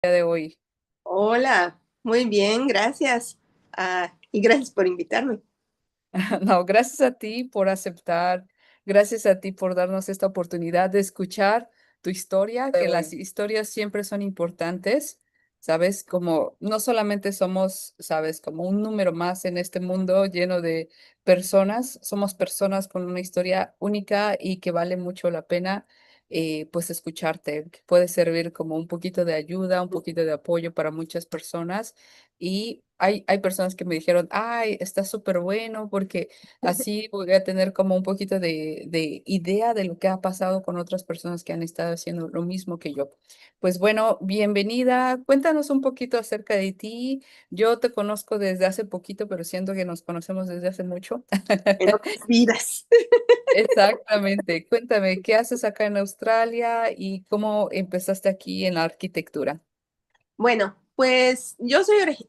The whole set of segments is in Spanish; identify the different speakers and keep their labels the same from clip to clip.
Speaker 1: De hoy.
Speaker 2: Hola, muy bien, gracias. Y gracias por invitarme.
Speaker 1: No, gracias a ti por aceptar, gracias a ti por darnos esta oportunidad de escuchar tu historia,
Speaker 2: Qué
Speaker 1: que las
Speaker 2: bueno.
Speaker 1: historias siempre son importantes, ¿sabes? Como no solamente somos, ¿sabes? Como un número más en este mundo lleno de personas, somos personas con una historia única y que vale mucho la pena, pues escucharte, que puede servir como un poquito de ayuda, un poquito de apoyo para muchas personas. Y hay personas que me dijeron, ay, está súper bueno porque así voy a tener como un poquito de idea de lo que ha pasado con otras personas que han estado haciendo lo mismo que yo. Pues bueno, bienvenida. Cuéntanos un poquito acerca de ti. Yo te conozco desde hace poquito, pero siento que nos conocemos desde hace mucho.
Speaker 2: En otras vidas.
Speaker 1: Exactamente. Cuéntame, ¿qué haces acá en Australia y cómo empezaste aquí en la arquitectura?
Speaker 2: Bueno, pues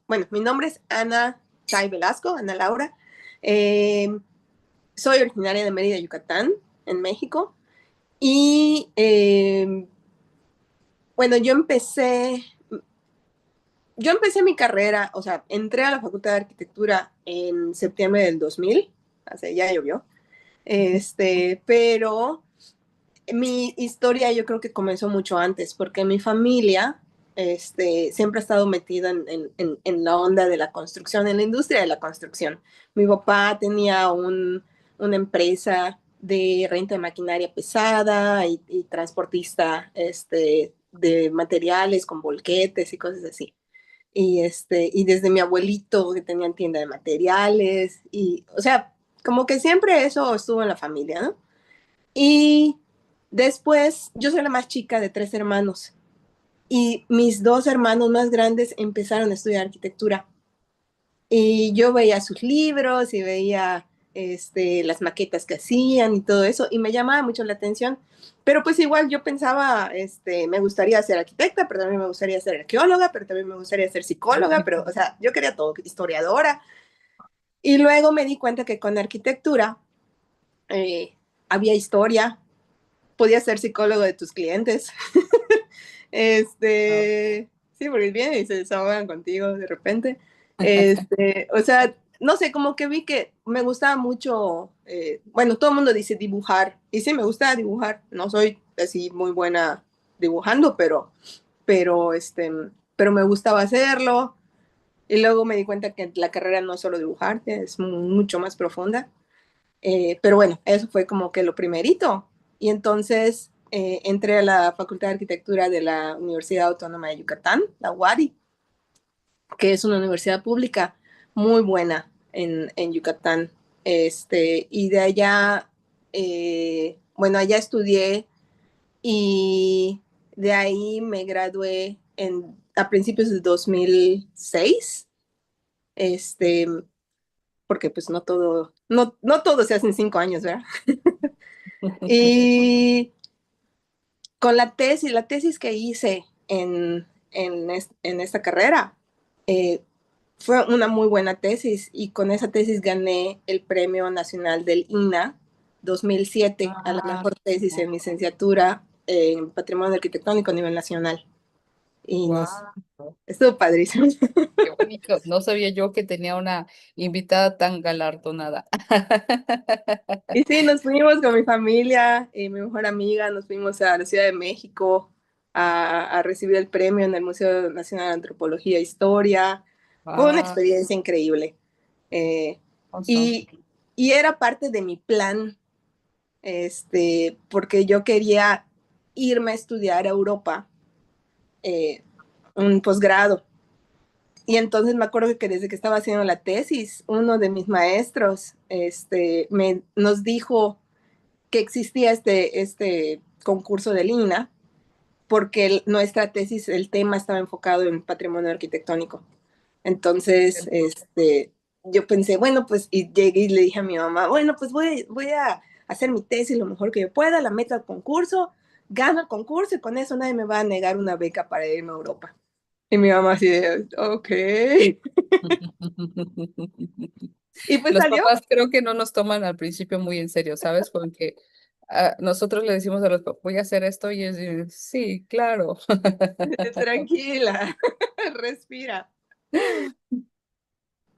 Speaker 2: bueno, mi nombre es Ana Chay Velasco, Ana Laura. Eh, Soy originaria de Mérida, Yucatán, en México. Y bueno, yo empecé mi carrera, o sea, entré a la Facultad de Arquitectura en septiembre del 2000, hace ya llovió. Pero mi historia yo creo que comenzó mucho antes, porque mi familia siempre ha estado metida en la onda de la construcción, en la industria de la construcción. Mi papá tenía una empresa de renta de maquinaria pesada y transportista de materiales con volquetes y cosas así. Y desde mi abuelito que tenía tienda de materiales, y, o sea, como que siempre eso estuvo en la familia, ¿no? Y después, yo soy la más chica de tres hermanos y mis dos hermanos más grandes empezaron a estudiar arquitectura. Y yo veía sus libros y veía las maquetas que hacían y todo eso y me llamaba mucho la atención. Pero pues igual yo pensaba, me gustaría ser arquitecta, pero también me gustaría ser arqueóloga, pero también me gustaría ser psicóloga, pero, o sea, yo quería todo, historiadora. Y luego me di cuenta que con arquitectura eh, había historia, podías ser psicólogo de tus clientes.
Speaker 1: Ah,
Speaker 2: Sí, porque vienen y se desahogan contigo de repente. O sea, no sé, como que vi que me gustaba mucho, bueno, todo el mundo dice dibujar, y sí, me gusta dibujar, no soy así muy buena dibujando, pero, pero me gustaba hacerlo, y luego me di cuenta que la carrera no es solo dibujar, es mucho más profunda. Pero bueno, eso fue como que lo primerito. Y entonces entré a la Facultad de Arquitectura de la Universidad Autónoma de Yucatán, la UADY, que es una universidad pública muy buena en Yucatán. Y de allá, bueno, allá estudié y de ahí me gradué a principios de 2006. Este, porque pues no todo se hace en 5 años, ¿verdad? Y con la tesis que hice en esta carrera, eh, fue una muy buena tesis y con esa tesis gané el Premio Nacional del INA 2007 a la
Speaker 1: ah,
Speaker 2: mejor tesis en licenciatura en Patrimonio Arquitectónico a nivel nacional. Y
Speaker 1: wow.
Speaker 2: estuvo padrísimo.
Speaker 1: Qué bonito. No sabía yo que tenía una invitada tan galardonada.
Speaker 2: Y sí, nos fuimos con mi familia y mi mejor amiga, nos fuimos a la Ciudad de México a recibir el premio en el Museo Nacional de Antropología e Historia. Fue una
Speaker 1: Ah,
Speaker 2: experiencia increíble. Eh,
Speaker 1: awesome.
Speaker 2: y, y era parte de mi plan, porque yo quería irme a estudiar a Europa, eh, un posgrado. Y entonces me acuerdo que desde que estaba haciendo la tesis, uno de mis maestros nos dijo que existía este concurso de Lina, porque nuestra tesis, el tema estaba enfocado en patrimonio arquitectónico. Entonces, yo pensé, bueno, pues, y llegué y le dije a mi mamá, bueno, pues voy a hacer mi tesis lo mejor que yo pueda, la meto al concurso, gano el concurso y con eso nadie me va a negar una beca para irme a Europa. Y mi mamá así de, ok. Y pues
Speaker 1: Los
Speaker 2: salió.
Speaker 1: papás creo que no nos toman al principio muy en serio, ¿sabes? Porque nosotros le decimos a los, voy a hacer esto y ellos dicen, sí, claro.
Speaker 2: Tranquila, respira.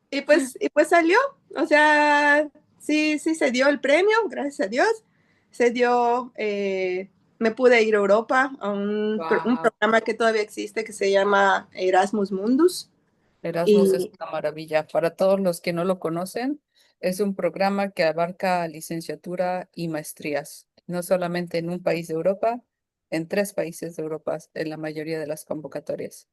Speaker 2: Y pues salió, o sea, sí, sí se dio el premio, gracias a Dios. Se dio, me pude ir a Europa a un
Speaker 1: Wow.
Speaker 2: programa que todavía existe que se llama Erasmus Mundus.
Speaker 1: Erasmus es
Speaker 2: Y
Speaker 1: una maravilla. Para todos los que no lo conocen, es un programa que abarca licenciatura y maestrías, no solamente en un país de Europa, en 3 países de Europa, en la mayoría de las convocatorias.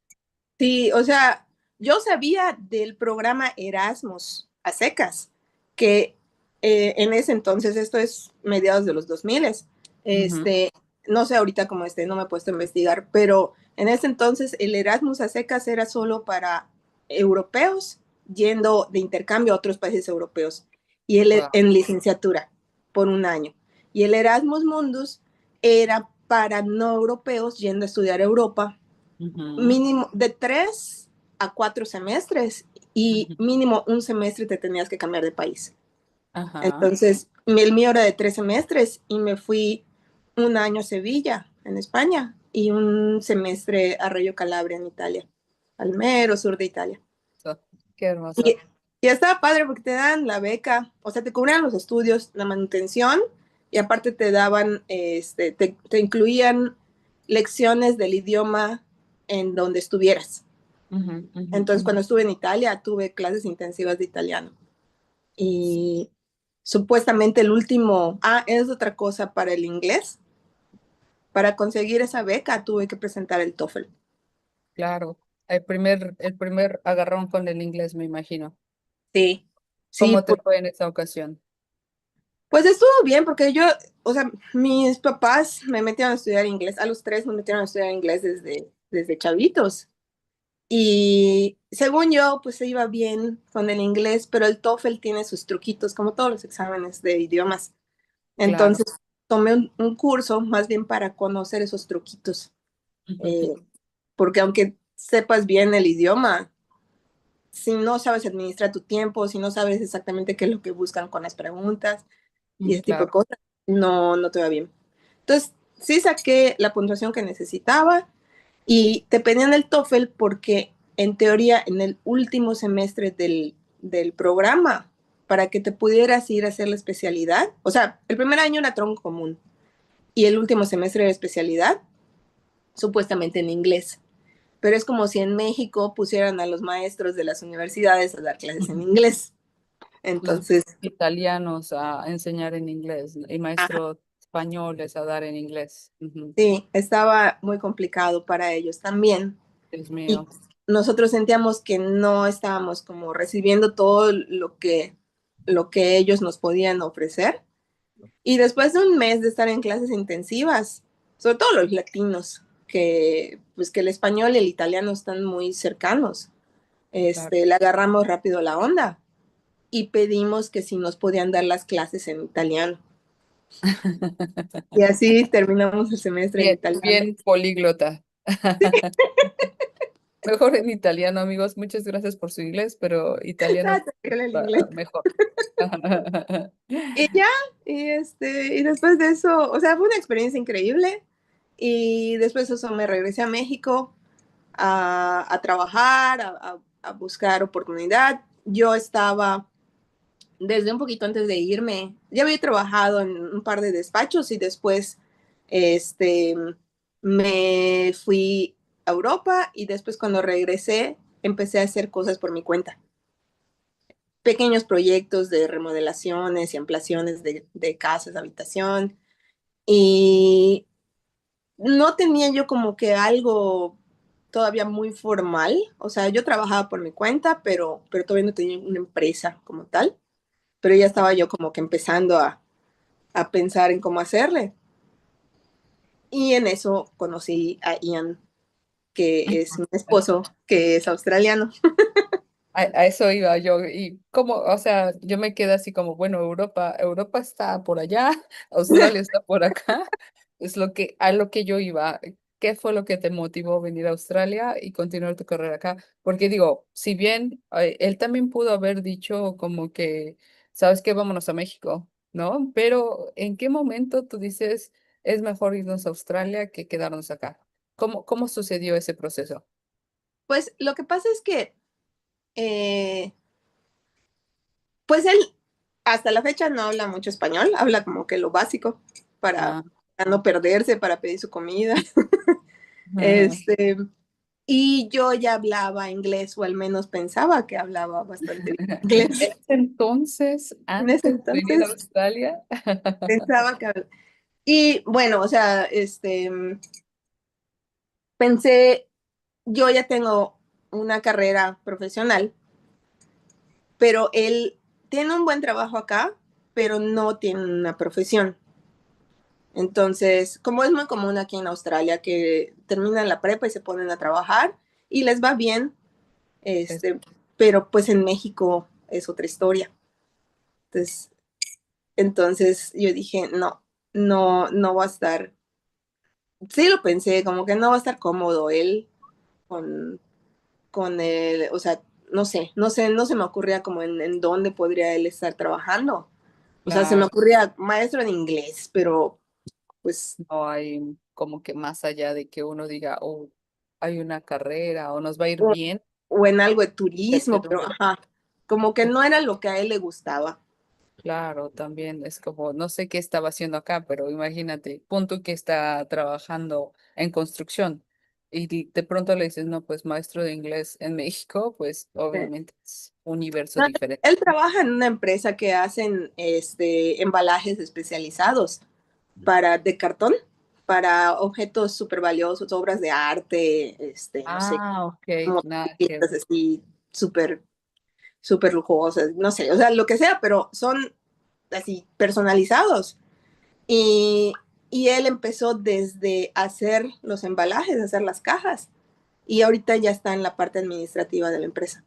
Speaker 2: sí, o sea, yo sabía del programa Erasmus a secas, que en ese entonces, esto es mediados de los 2000,
Speaker 1: Ujú.
Speaker 2: este, no sé ahorita cómo esté, no me he puesto a investigar, pero en ese entonces el Erasmus a secas era solo para europeos yendo de intercambio a otros países europeos y él
Speaker 1: Wow.
Speaker 2: en licenciatura por un año. Y el Erasmus Mundus era para no europeos yendo a estudiar a Europa
Speaker 1: Ujú,
Speaker 2: mínimo de 3 a 4 semestres y
Speaker 1: ujú.
Speaker 2: mínimo un semestre te tenías que cambiar de país.
Speaker 1: Ajá.
Speaker 2: Entonces, el mío era de 3 semestres y me fui un año a Sevilla, en España, y un semestre a Reggio Calabria, en Italia, al mero sur de Italia.
Speaker 1: Qué
Speaker 2: Y,
Speaker 1: hermoso.
Speaker 2: y estaba padre porque te dan la beca, o sea, te cubrían los estudios, la manutención, y aparte te daban, te incluían lecciones del idioma en donde estuvieras.
Speaker 1: Ujú, ujú,
Speaker 2: Entonces,
Speaker 1: ujú.
Speaker 2: cuando estuve en Italia, tuve clases intensivas de italiano. Y supuestamente el último, es otra cosa para el inglés. Para conseguir esa beca tuve que presentar el TOEFL.
Speaker 1: Claro. El primer agarrón con el inglés, me imagino.
Speaker 2: Sí, sí,
Speaker 1: ¿Cómo te fue en esa ocasión?
Speaker 2: pues estuvo bien porque yo, o sea, mis papás me metieron a estudiar inglés. A los 3 me metieron a estudiar inglés desde chavitos. Y según yo, pues se iba bien con el inglés, pero el TOEFL tiene sus truquitos, como todos los exámenes de idiomas.
Speaker 1: Claro.
Speaker 2: Entonces, tomé un curso más bien para conocer esos truquitos, eh, porque aunque sepas bien el idioma, si no sabes administrar tu tiempo, si no sabes exactamente qué es lo que buscan con las preguntas y ese tipo de
Speaker 1: Claro.
Speaker 2: cosas, no te va bien. Entonces, sí saqué la puntuación que necesitaba y te pedían el TOEFL porque en teoría en el último semestre del programa, para que te pudieras ir a hacer la especialidad, o sea, el primer año era tronco común y el último semestre de especialidad, supuestamente en inglés. Pero es como si en México pusieran a los maestros de las universidades a dar clases en inglés.
Speaker 1: Los
Speaker 2: Entonces,
Speaker 1: italianos a enseñar en inglés y
Speaker 2: ajá,
Speaker 1: maestros españoles a dar en inglés. Ujú.
Speaker 2: sí, estaba muy complicado para ellos también.
Speaker 1: Dios
Speaker 2: Y
Speaker 1: mío.
Speaker 2: nosotros sentíamos que no estábamos como recibiendo todo lo que ellos nos podían ofrecer. Y después de un mes de estar en clases intensivas, sobre todo los latinos, que pues que el español y el italiano están muy cercanos,
Speaker 1: Claro.
Speaker 2: le agarramos rápido la onda y pedimos que si nos podían dar las clases en italiano. Y así terminamos el semestre en
Speaker 1: Bien,
Speaker 2: italiano.
Speaker 1: bien políglota. Mejor en italiano, amigos. Muchas gracias por su inglés, pero italiano
Speaker 2: El inglés.
Speaker 1: mejor.
Speaker 2: Y ya, y después de eso, o sea, fue una experiencia increíble. Y después de eso me regresé a México a trabajar, a buscar oportunidad. Yo estaba, desde un poquito antes de irme, ya había trabajado en un par de despachos y después este, me fui a Europa y después cuando regresé empecé a hacer cosas por mi cuenta. Pequeños proyectos de remodelaciones y ampliaciones de casas, de habitación. Y no tenía yo como que algo todavía muy formal. O sea, yo trabajaba por mi cuenta, pero todavía no tenía una empresa como tal. Pero ya estaba yo como que empezando a pensar en cómo hacerle. Y en eso conocí a Ian, que es mi esposo, que es australiano.
Speaker 1: A eso iba yo. Y como, o sea, yo me quedé así como, bueno, Europa está por allá, Australia está por acá. Es a lo que yo iba. ¿Qué fue lo que te motivó a venir a Australia y continuar tu carrera acá? Porque digo, si bien él también pudo haber dicho como que, ¿sabes qué? Vámonos a México. ¿no? Pero ¿en qué momento tú dices es mejor irnos a Australia que quedarnos acá? ¿Cómo sucedió ese proceso?
Speaker 2: Pues lo que pasa es que, eh, pues él hasta la fecha no habla mucho español, habla como que lo básico
Speaker 1: Ah,
Speaker 2: para no perderse, para pedir su comida.
Speaker 1: ajá.
Speaker 2: Este, y yo ya hablaba inglés, o al menos pensaba que hablaba bastante bien
Speaker 1: En
Speaker 2: inglés.
Speaker 1: ese entonces,
Speaker 2: En ese
Speaker 1: antes de venir a
Speaker 2: entonces
Speaker 1: Australia,
Speaker 2: pensaba que hablaba. Y bueno, o sea, pensé, yo ya tengo una carrera profesional, pero él tiene un buen trabajo acá, pero no tiene una profesión. Entonces, como es muy común aquí en Australia que terminan la prepa y se ponen a trabajar y les va bien,
Speaker 1: es-
Speaker 2: este, pero pues en México es otra historia. Entonces, entonces yo dije, no, no va a estar, sí lo pensé, como que no va a estar cómodo él con, con el, o sea, no se me ocurría como en dónde podría él estar trabajando. O sea, se me
Speaker 1: claro,
Speaker 2: ocurría maestro de inglés, pero pues,
Speaker 1: no hay como que más allá de que uno diga, oh, hay una carrera o nos va a ir
Speaker 2: o,
Speaker 1: bien,
Speaker 2: o en algo de turismo, pero
Speaker 1: incertidumbre.
Speaker 2: ajá, como que no era lo que a él le gustaba.
Speaker 1: Claro, también es como, no sé qué estaba haciendo acá, pero imagínate, punto que está trabajando en construcción y de pronto le dices, no, pues maestro de inglés en México, pues
Speaker 2: Sí.
Speaker 1: obviamente es un universo
Speaker 2: No,
Speaker 1: diferente.
Speaker 2: él trabaja en una empresa que hacen embalajes especializados para de cartón, para objetos súper valiosos, obras de arte, no sé,
Speaker 1: Ah, ok,
Speaker 2: como
Speaker 1: nada que
Speaker 2: piezas
Speaker 1: ver.
Speaker 2: así súper, súper lujosas, no sé, o sea, lo que sea, pero son así personalizados. Y, y él empezó desde hacer los embalajes, hacer las cajas, y ahorita ya está en la parte administrativa de la empresa.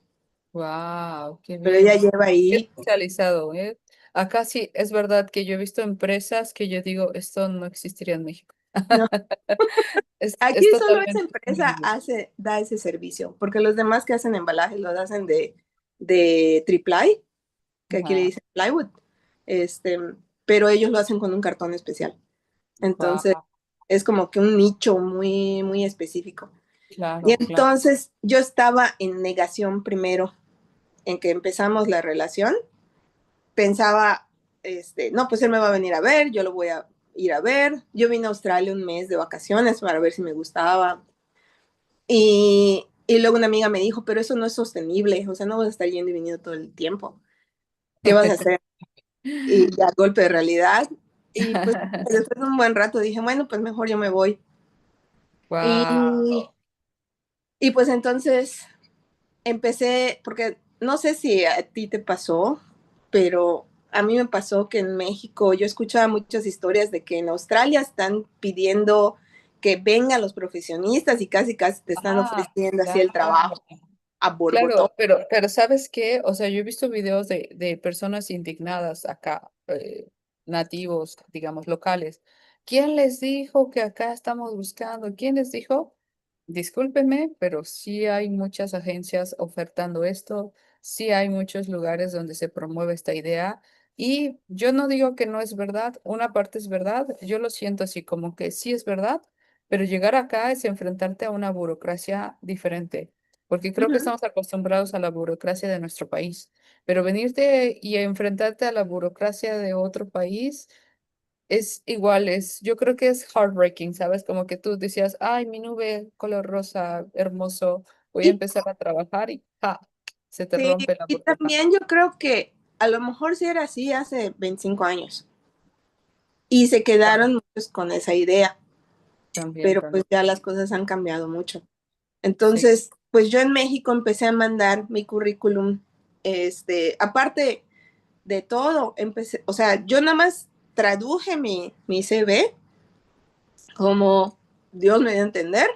Speaker 1: Wow, qué
Speaker 2: Pero ya
Speaker 1: bien.
Speaker 2: lleva
Speaker 1: Qué
Speaker 2: ahí,
Speaker 1: especializado, ¿eh? Acá sí es verdad que yo he visto empresas que yo digo, esto no existiría en México.
Speaker 2: ¿no? Aquí
Speaker 1: Es
Speaker 2: solo esa
Speaker 1: totalmente
Speaker 2: empresa
Speaker 1: increíble.
Speaker 2: da ese servicio, porque los demás que hacen embalajes los hacen de triple, que aquí le
Speaker 1: Ajá,
Speaker 2: dicen plywood, este, pero ellos lo hacen con un cartón especial. Entonces,
Speaker 1: wow,
Speaker 2: es como que un nicho muy, muy específico. Y
Speaker 1: claro, claro.
Speaker 2: entonces yo estaba en negación primero, en que empezamos la relación, pensaba, no, pues él me va a venir a ver, yo lo voy a ir a ver. Yo vine a Australia un mes de vacaciones para ver si me gustaba. Y luego una amiga me dijo, pero eso no es sostenible, o sea, no vas a estar yendo y viniendo todo el tiempo. ¿Qué vas a hacer? Y ya golpe de realidad. Y pues después de un buen rato dije, bueno, pues mejor yo me voy. Y,
Speaker 1: Wow.
Speaker 2: y pues entonces empecé, porque no sé si a ti te pasó, pero a mí me pasó que en México yo escuchaba muchas historias de que en Australia están pidiendo que vengan los profesionistas y casi casi te están
Speaker 1: Ah,
Speaker 2: ofreciendo así el
Speaker 1: claro.
Speaker 2: trabajo a borbotón.
Speaker 1: Claro, pero ¿sabes qué? O sea, yo he visto videos de personas indignadas acá, nativos, digamos, locales. ¿Quién les dijo que acá estamos buscando? ¿Quién les dijo? Discúlpeme, pero sí hay muchas agencias ofertando esto, sí hay muchos lugares donde se promueve esta idea y yo no digo que no es verdad, una parte es verdad, yo lo siento así como que sí es verdad, pero llegar acá es enfrentarte a una burocracia diferente, porque creo que
Speaker 2: Ujú.
Speaker 1: estamos acostumbrados a la burocracia de nuestro país, pero venirte y enfrentarte a la burocracia de otro país es igual, yo creo que es heartbreaking, ¿sabes? Como que tú decías, ay, mi nube color rosa, hermoso, voy a
Speaker 2: Y,
Speaker 1: empezar a trabajar y ¡ja! Se te
Speaker 2: sí,
Speaker 1: rompe la
Speaker 2: y
Speaker 1: burbuja.
Speaker 2: también yo creo que a lo mejor sí era así hace 25 años y se quedaron muchos con esa idea,
Speaker 1: También,
Speaker 2: pero pues
Speaker 1: también.
Speaker 2: ya las cosas han cambiado mucho.
Speaker 1: Sí.
Speaker 2: Entonces, pues yo en México empecé a mandar mi currículum, aparte de todo, empecé, o sea, yo nada más traduje mi CV como Dios me dio a entender.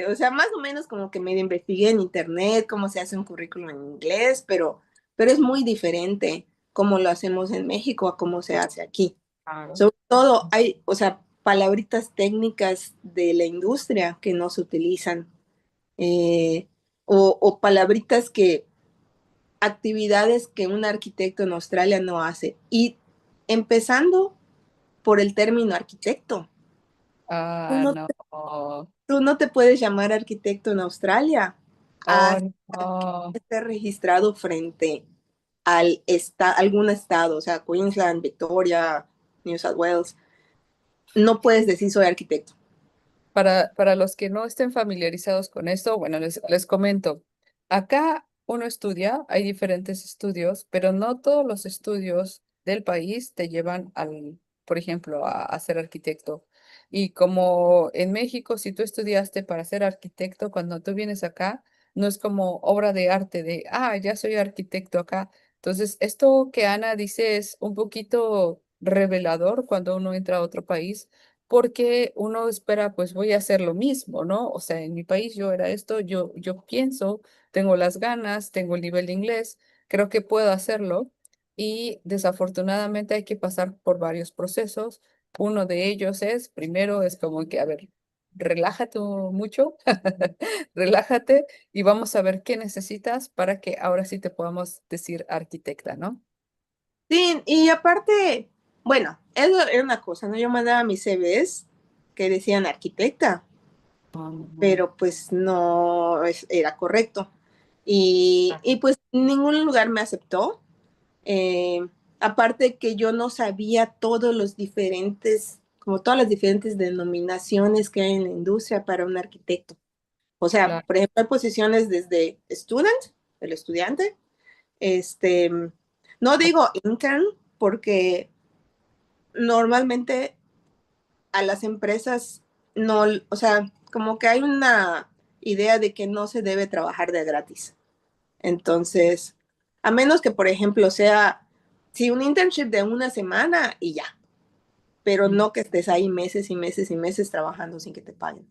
Speaker 2: O sea, más o menos como que medio investigué en internet cómo se hace un currículum en inglés, pero es muy diferente cómo lo hacemos en México a cómo se hace aquí.
Speaker 1: Claro.
Speaker 2: Sobre todo hay, o sea, palabritas técnicas de la industria que no se utilizan, o palabritas que actividades que un arquitecto en Australia no hace. Y empezando por el término arquitecto. Tú
Speaker 1: Ah,
Speaker 2: no,
Speaker 1: no.
Speaker 2: tú no te puedes llamar arquitecto en Australia
Speaker 1: Oh,
Speaker 2: hasta que
Speaker 1: no.
Speaker 2: esté registrado frente al algún estado, o sea, Queensland, Victoria, New South Wales. No puedes decir soy arquitecto.
Speaker 1: Para los que no estén familiarizados con esto, bueno, les comento. Acá uno estudia, hay diferentes estudios, pero no todos los estudios del país te llevan por ejemplo, a ser arquitecto. Y como en México, si tú estudiaste para ser arquitecto, cuando tú vienes acá, no es como obra de arte de, ya soy arquitecto acá. Entonces, esto que Ana dice es un poquito revelador cuando uno entra a otro país porque uno espera, pues voy a hacer lo mismo, ¿no? O sea, en mi país yo era esto, yo pienso, tengo las ganas, tengo el nivel de inglés, creo que puedo hacerlo y desafortunadamente hay que pasar por varios procesos. Uno de ellos es, primero es como que, a ver, relájate mucho, relájate y vamos a ver qué necesitas para que ahora sí te podamos decir arquitecta, ¿no?
Speaker 2: Sí, y aparte, bueno, eso era una cosa, ¿no? Yo mandaba mis CVs que decían arquitecta,
Speaker 1: Ujú.
Speaker 2: pero pues no era correcto. Y pues ningún lugar me aceptó. Eh, Aparte que yo no sabía todos los diferentes, como todas las diferentes denominaciones que hay en la industria para un arquitecto. O sea,
Speaker 1: Claro,
Speaker 2: por ejemplo, hay posiciones desde student, el estudiante, este, no digo intern, porque normalmente a las empresas no, o sea, como que hay una idea de que no se debe trabajar de gratis. Entonces, a menos que, por ejemplo, sea, sí, un internship de una semana y ya, pero no que estés ahí meses y meses y meses trabajando sin que te paguen.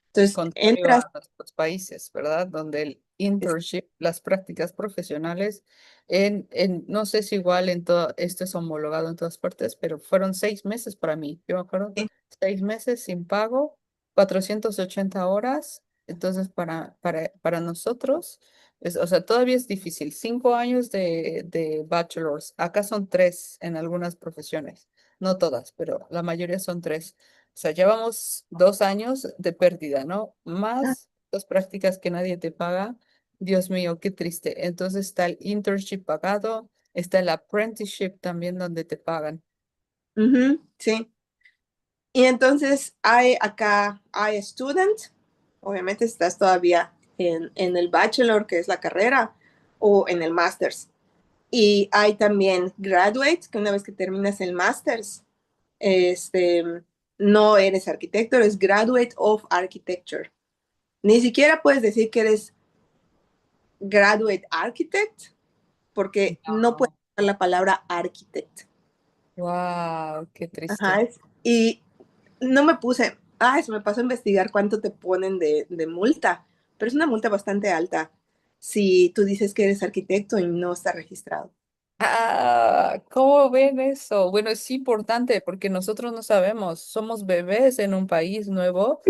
Speaker 2: Entonces,
Speaker 1: contrario
Speaker 2: entras,
Speaker 1: a nuestros países, ¿verdad? Donde el internship, las prácticas profesionales, no sé si igual en todo, esto es homologado en todas partes, pero fueron 6 meses para mí. Yo me acuerdo, 6 meses sin pago, 480 horas. Entonces, para nosotros, o sea, todavía es difícil. 5 años de bachelors. Acá son 3 en algunas profesiones. No todas, pero la mayoría son 3. O sea, llevamos 2 años de pérdida, ¿no? Más las prácticas que nadie te paga. Dios mío, qué triste. Entonces está el internship pagado, está el apprenticeship también donde te pagan.
Speaker 2: sí. Y entonces hay acá, hay student, obviamente estás todavía en el bachelor, que es la carrera, o en el master's. Y hay también graduate, que una vez que terminas el master's, este, no eres arquitecto, eres graduate of architecture. Ni siquiera puedes decir que eres graduate architect, porque no puedes
Speaker 1: No.
Speaker 2: usar la palabra architect.
Speaker 1: Wow, qué triste.
Speaker 2: Ajá, y no me puse, se me pasó a investigar cuánto te ponen de multa, pero es una multa bastante alta si tú dices que eres arquitecto y no está registrado.
Speaker 1: ¿Cómo ven eso? Bueno, es importante porque nosotros no sabemos, somos bebés en un país nuevo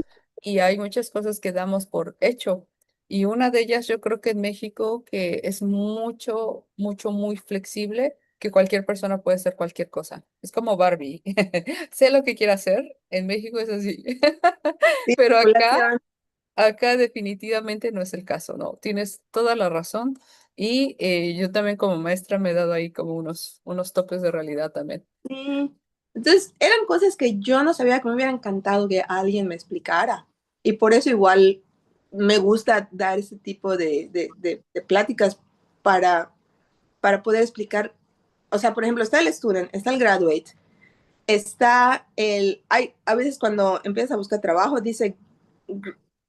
Speaker 1: y hay muchas cosas que damos por hecho. Y una de ellas yo creo que en México que es mucho, mucho, muy flexible, que cualquier persona puede hacer cualquier cosa. Es como Barbie. Sé lo que quiera hacer, en México es así.
Speaker 2: Sí,
Speaker 1: Pero
Speaker 2: circulación.
Speaker 1: acá definitivamente no es el caso, ¿no? Tienes toda la razón. Y yo también como maestra me he dado ahí como unos toques de realidad también.
Speaker 2: Sí. Entonces, eran cosas que yo no sabía, que me hubiera encantado que alguien me explicara. Y por eso igual me gusta dar ese tipo de pláticas para, para poder explicar. O sea, por ejemplo, está el student, está el graduate, a veces cuando empiezas a buscar trabajo, dice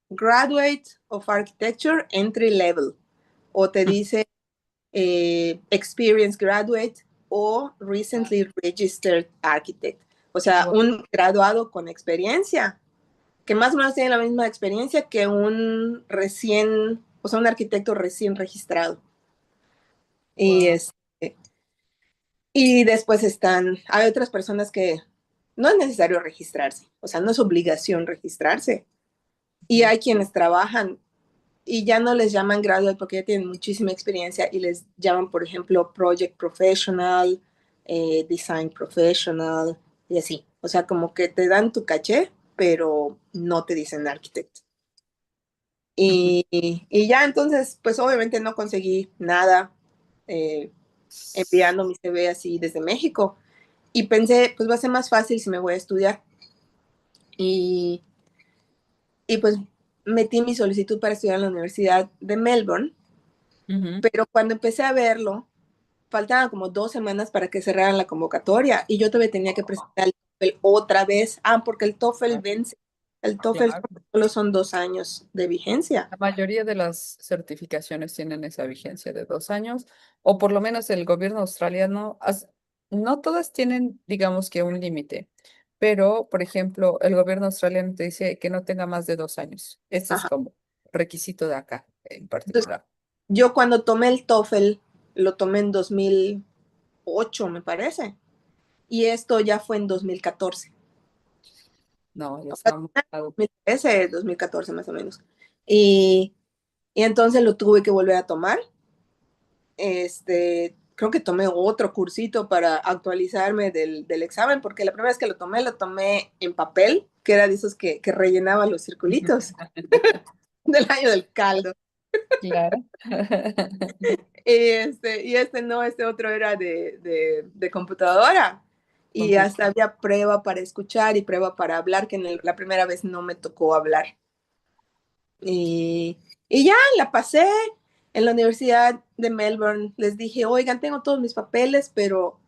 Speaker 2: Graduate of Architecture Entry Level, o te dice Experienced Graduate o Recently Registered Architect. O sea,
Speaker 1: Wow.
Speaker 2: un graduado con experiencia, que más o menos tiene la misma experiencia que un arquitecto recién registrado. Y,
Speaker 1: Wow.
Speaker 2: es, y después hay otras personas que no es necesario registrarse, o sea, no es obligación registrarse. Y hay quienes trabajan y ya no les llaman graduate porque ya tienen muchísima experiencia y les llaman, por ejemplo, project professional, design professional y así. O sea, como que te dan tu caché, pero no te dicen arquitecto.
Speaker 1: Ujú.
Speaker 2: Y ya entonces, pues obviamente no conseguí nada eh, enviando mi CV así desde México. Y pensé, pues va a ser más fácil si me voy a estudiar. Y, y pues metí mi solicitud para estudiar en la Universidad de Melbourne,
Speaker 1: Ujú.
Speaker 2: pero cuando empecé a verlo, faltaban como 2 semanas para que cerraran la convocatoria y yo todavía tenía que presentar el TOEFL otra vez. Ah, porque el TOEFL vence. El TOEFL
Speaker 1: Claro.
Speaker 2: solo son 2 años de vigencia.
Speaker 1: La mayoría de las certificaciones tienen esa vigencia de 2 años, o por lo menos el gobierno australiano, no todas tienen, digamos que un límite, pero, por ejemplo, el gobierno australiano te dice que no tenga más de 2 años. Este es
Speaker 2: Ajá.
Speaker 1: como requisito de acá en
Speaker 2: Entonces,
Speaker 1: particular.
Speaker 2: yo cuando tomé el TOEFL, lo tomé en 2008, me parece, y esto ya fue en 2014.
Speaker 1: No, ya
Speaker 2: O sea,
Speaker 1: estamos.
Speaker 2: 2013, 2014 más o menos. Y, y entonces lo tuve que volver a tomar. Creo que tomé otro cursito para actualizarme del examen, porque la primera vez que lo tomé en papel, que era de esos que rellenaba los circulitos del año del caldo.
Speaker 1: Claro.
Speaker 2: Y no, este otro era de computadora. Y hasta había prueba para escuchar y prueba para hablar, que la primera vez no me tocó hablar. Y, y ya la pasé en la Universidad de Melbourne. Les dije, oigan, tengo todos mis papeles, pero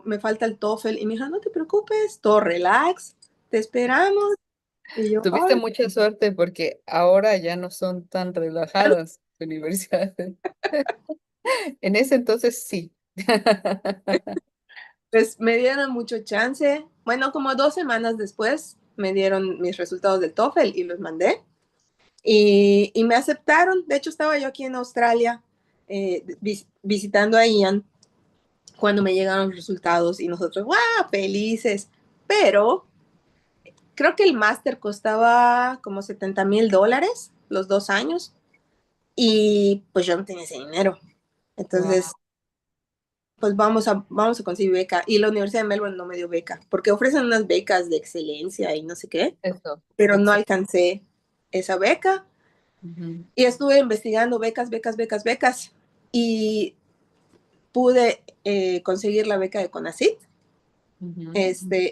Speaker 2: me falta el TOEFL. Y me dijo, no te preocupes, todo relax, te esperamos. Y yo,
Speaker 1: Tuviste
Speaker 2: ay,
Speaker 1: mucha suerte porque ahora ya no son tan relajadas las universidades. En ese entonces sí.
Speaker 2: pues me dieron mucho chance. Bueno, como 2 semanas después me dieron mis resultados del TOEFL y los mandé. Y me aceptaron. De hecho, estaba yo aquí en Australia visitando a Ian cuando me llegaron los resultados y nosotros, ¡guau! Felices. Pero creo que el máster costaba como $70,000 los 2 años y pues yo no tenía ese dinero. Entonces,
Speaker 1: Wow,
Speaker 2: pues vamos a conseguir beca. Y la Universidad de Melbourne no me dio beca, porque ofrecen unas becas de excelencia y no sé qué,
Speaker 1: eso,
Speaker 2: pero no
Speaker 1: exacto.
Speaker 2: alcancé esa beca.
Speaker 1: Ujú,
Speaker 2: Y estuve investigando becas, becas, becas, becas. Y pude conseguir la beca de CONACYT.
Speaker 1: ujú.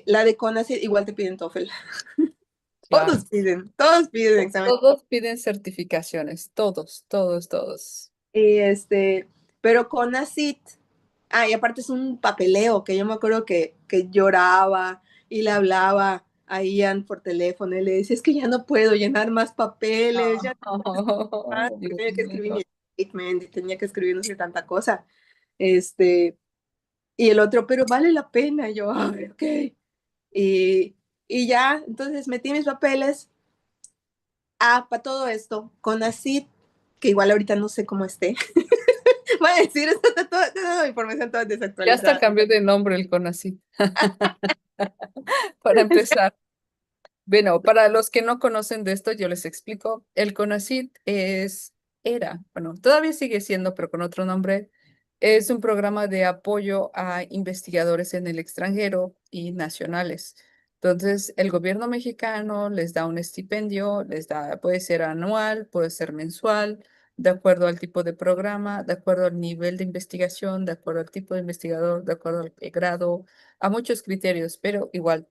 Speaker 2: La de CONACYT igual te piden TOEFL.
Speaker 1: Claro.
Speaker 2: Todos piden examen.
Speaker 1: Todos piden certificaciones, todos, todos, todos.
Speaker 2: Y pero CONACYT, y aparte es un papeleo que yo me acuerdo que lloraba y le hablaba a Ian por teléfono y le decía, es que ya no puedo llenar más papeles, ya no más,
Speaker 1: Oh, Dios
Speaker 2: tenía que escribir mi
Speaker 1: mío.
Speaker 2: statement y tenía que escribir no sé tanta cosa. Este, y el otro, pero vale la pena, y yo, ay, ok. Y, y ya, entonces metí mis papeles. Para todo esto, CONACYT, que igual ahorita no sé cómo esté. Voy a decir, esto está toda información toda
Speaker 1: Ya hasta
Speaker 2: desactualizada.
Speaker 1: cambió de nombre el CONACYT. Para empezar. Bueno, para los que no conocen de esto, yo les explico. El CONACYT bueno, todavía sigue siendo, pero con otro nombre, es un programa de apoyo a investigadores en el extranjero y nacionales. Entonces, el gobierno mexicano les da un estipendio, puede ser anual, puede ser mensual, de acuerdo al tipo de programa, de acuerdo al nivel de investigación, de acuerdo al tipo de investigador, de acuerdo al grado, a muchos criterios, pero igual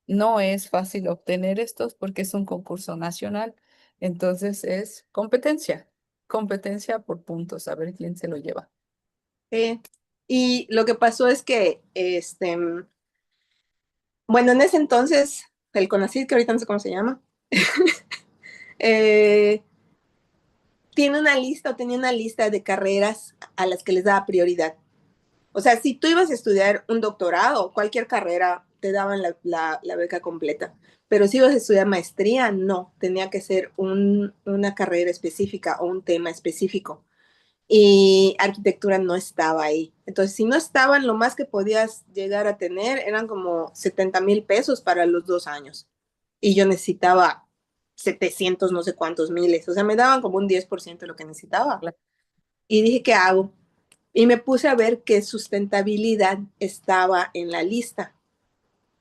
Speaker 1: no es fácil obtener estos porque es un concurso nacional, entonces es competencia, competencia por puntos, a ver quién se lo lleva.
Speaker 2: Sí. Y lo que pasó es que, bueno, en ese entonces, el CONACYT, que ahorita no sé cómo se llama, eh, tiene una lista o tenía una lista de carreras a las que les daba prioridad. O sea, si tú ibas a estudiar un doctorado, cualquier carrera, te daban la beca completa. Pero si ibas a estudiar maestría, no, tenía que ser una carrera específica o un tema específico. Y arquitectura no estaba ahí. Entonces, si no estaban, lo más que podías llegar a tener eran como $70,000 para los 2 años. Y yo necesitaba 700 no sé cuántos miles, o sea, me daban como un 10% de lo que necesitaba.
Speaker 1: Claro.
Speaker 2: Y dije, ¿qué hago? Y me puse a ver qué sustentabilidad estaba en la lista.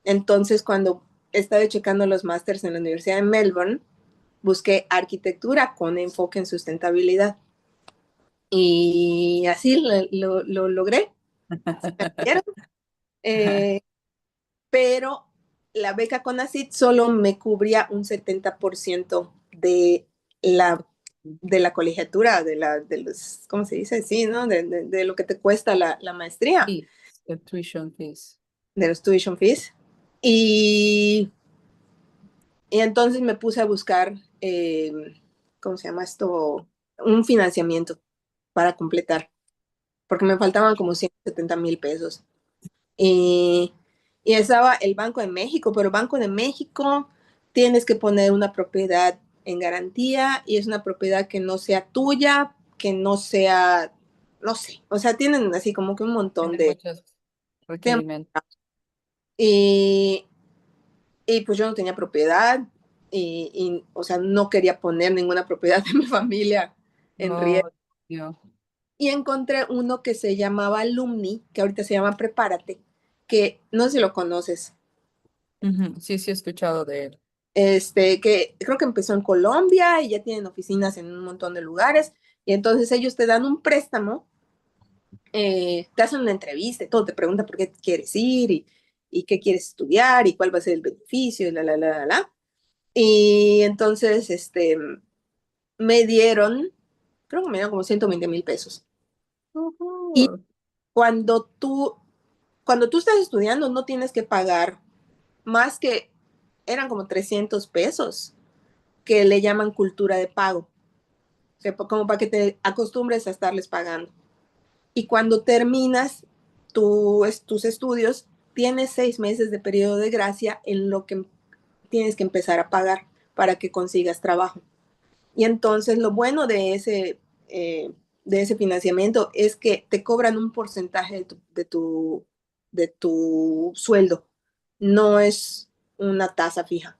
Speaker 2: Entonces, cuando estaba checando los másters en la Universidad de Melbourne, busqué arquitectura con enfoque en sustentabilidad. Y así lo logré. Me dieron, eh, pero la beca CONACYT solo me cubría un 70% de la colegiatura, de los, ¿cómo se dice? Sí, ¿no? De lo que te cuesta la maestría,
Speaker 1: Sí, el tuition fees.
Speaker 2: de los tuition fees. Y, y entonces me puse a buscar, ¿cómo se llama esto? Un financiamiento para completar, porque me faltaban como 170,000 pesos. Y, y estaba el Banco de México, pero el Banco de México tienes que poner una propiedad en garantía y es una propiedad que no sea tuya, que no sea, no sé, o sea, tienen así como que un montón
Speaker 1: Tiene
Speaker 2: de...
Speaker 1: muchos
Speaker 2: de-
Speaker 1: requerimientos.
Speaker 2: y, y pues yo no tenía propiedad o sea, no quería poner ninguna propiedad de mi familia en riesgo.
Speaker 1: Oh, Dios.
Speaker 2: Y encontré uno que se llamaba Alumni, que ahorita se llama Prepárate, que no sé si lo conoces.
Speaker 1: Ujú, sí, sí he escuchado de él.
Speaker 2: Que creo que empezó en Colombia y ya tienen oficinas en un montón de lugares. Y entonces ellos te dan un préstamo, te hacen una entrevista y todo, te preguntan por qué quieres ir y qué quieres estudiar y cuál va a ser el beneficio, y la. Y entonces, me dieron, creo que me dieron como 120,000 pesos. Y
Speaker 1: Ujú.
Speaker 2: cuando tú, cuando tú estás estudiando, no tienes que pagar más que, eran como 300 pesos, que le llaman cultura de pago. Sea, como para que te acostumbres a estarles pagando. Y cuando terminas tus estudios, tienes 6 meses de periodo de gracia en lo que tienes que empezar a pagar para que consigas trabajo. Y entonces lo bueno de ese financiamiento es que te cobran un porcentaje de tu sueldo. No es una tasa fija.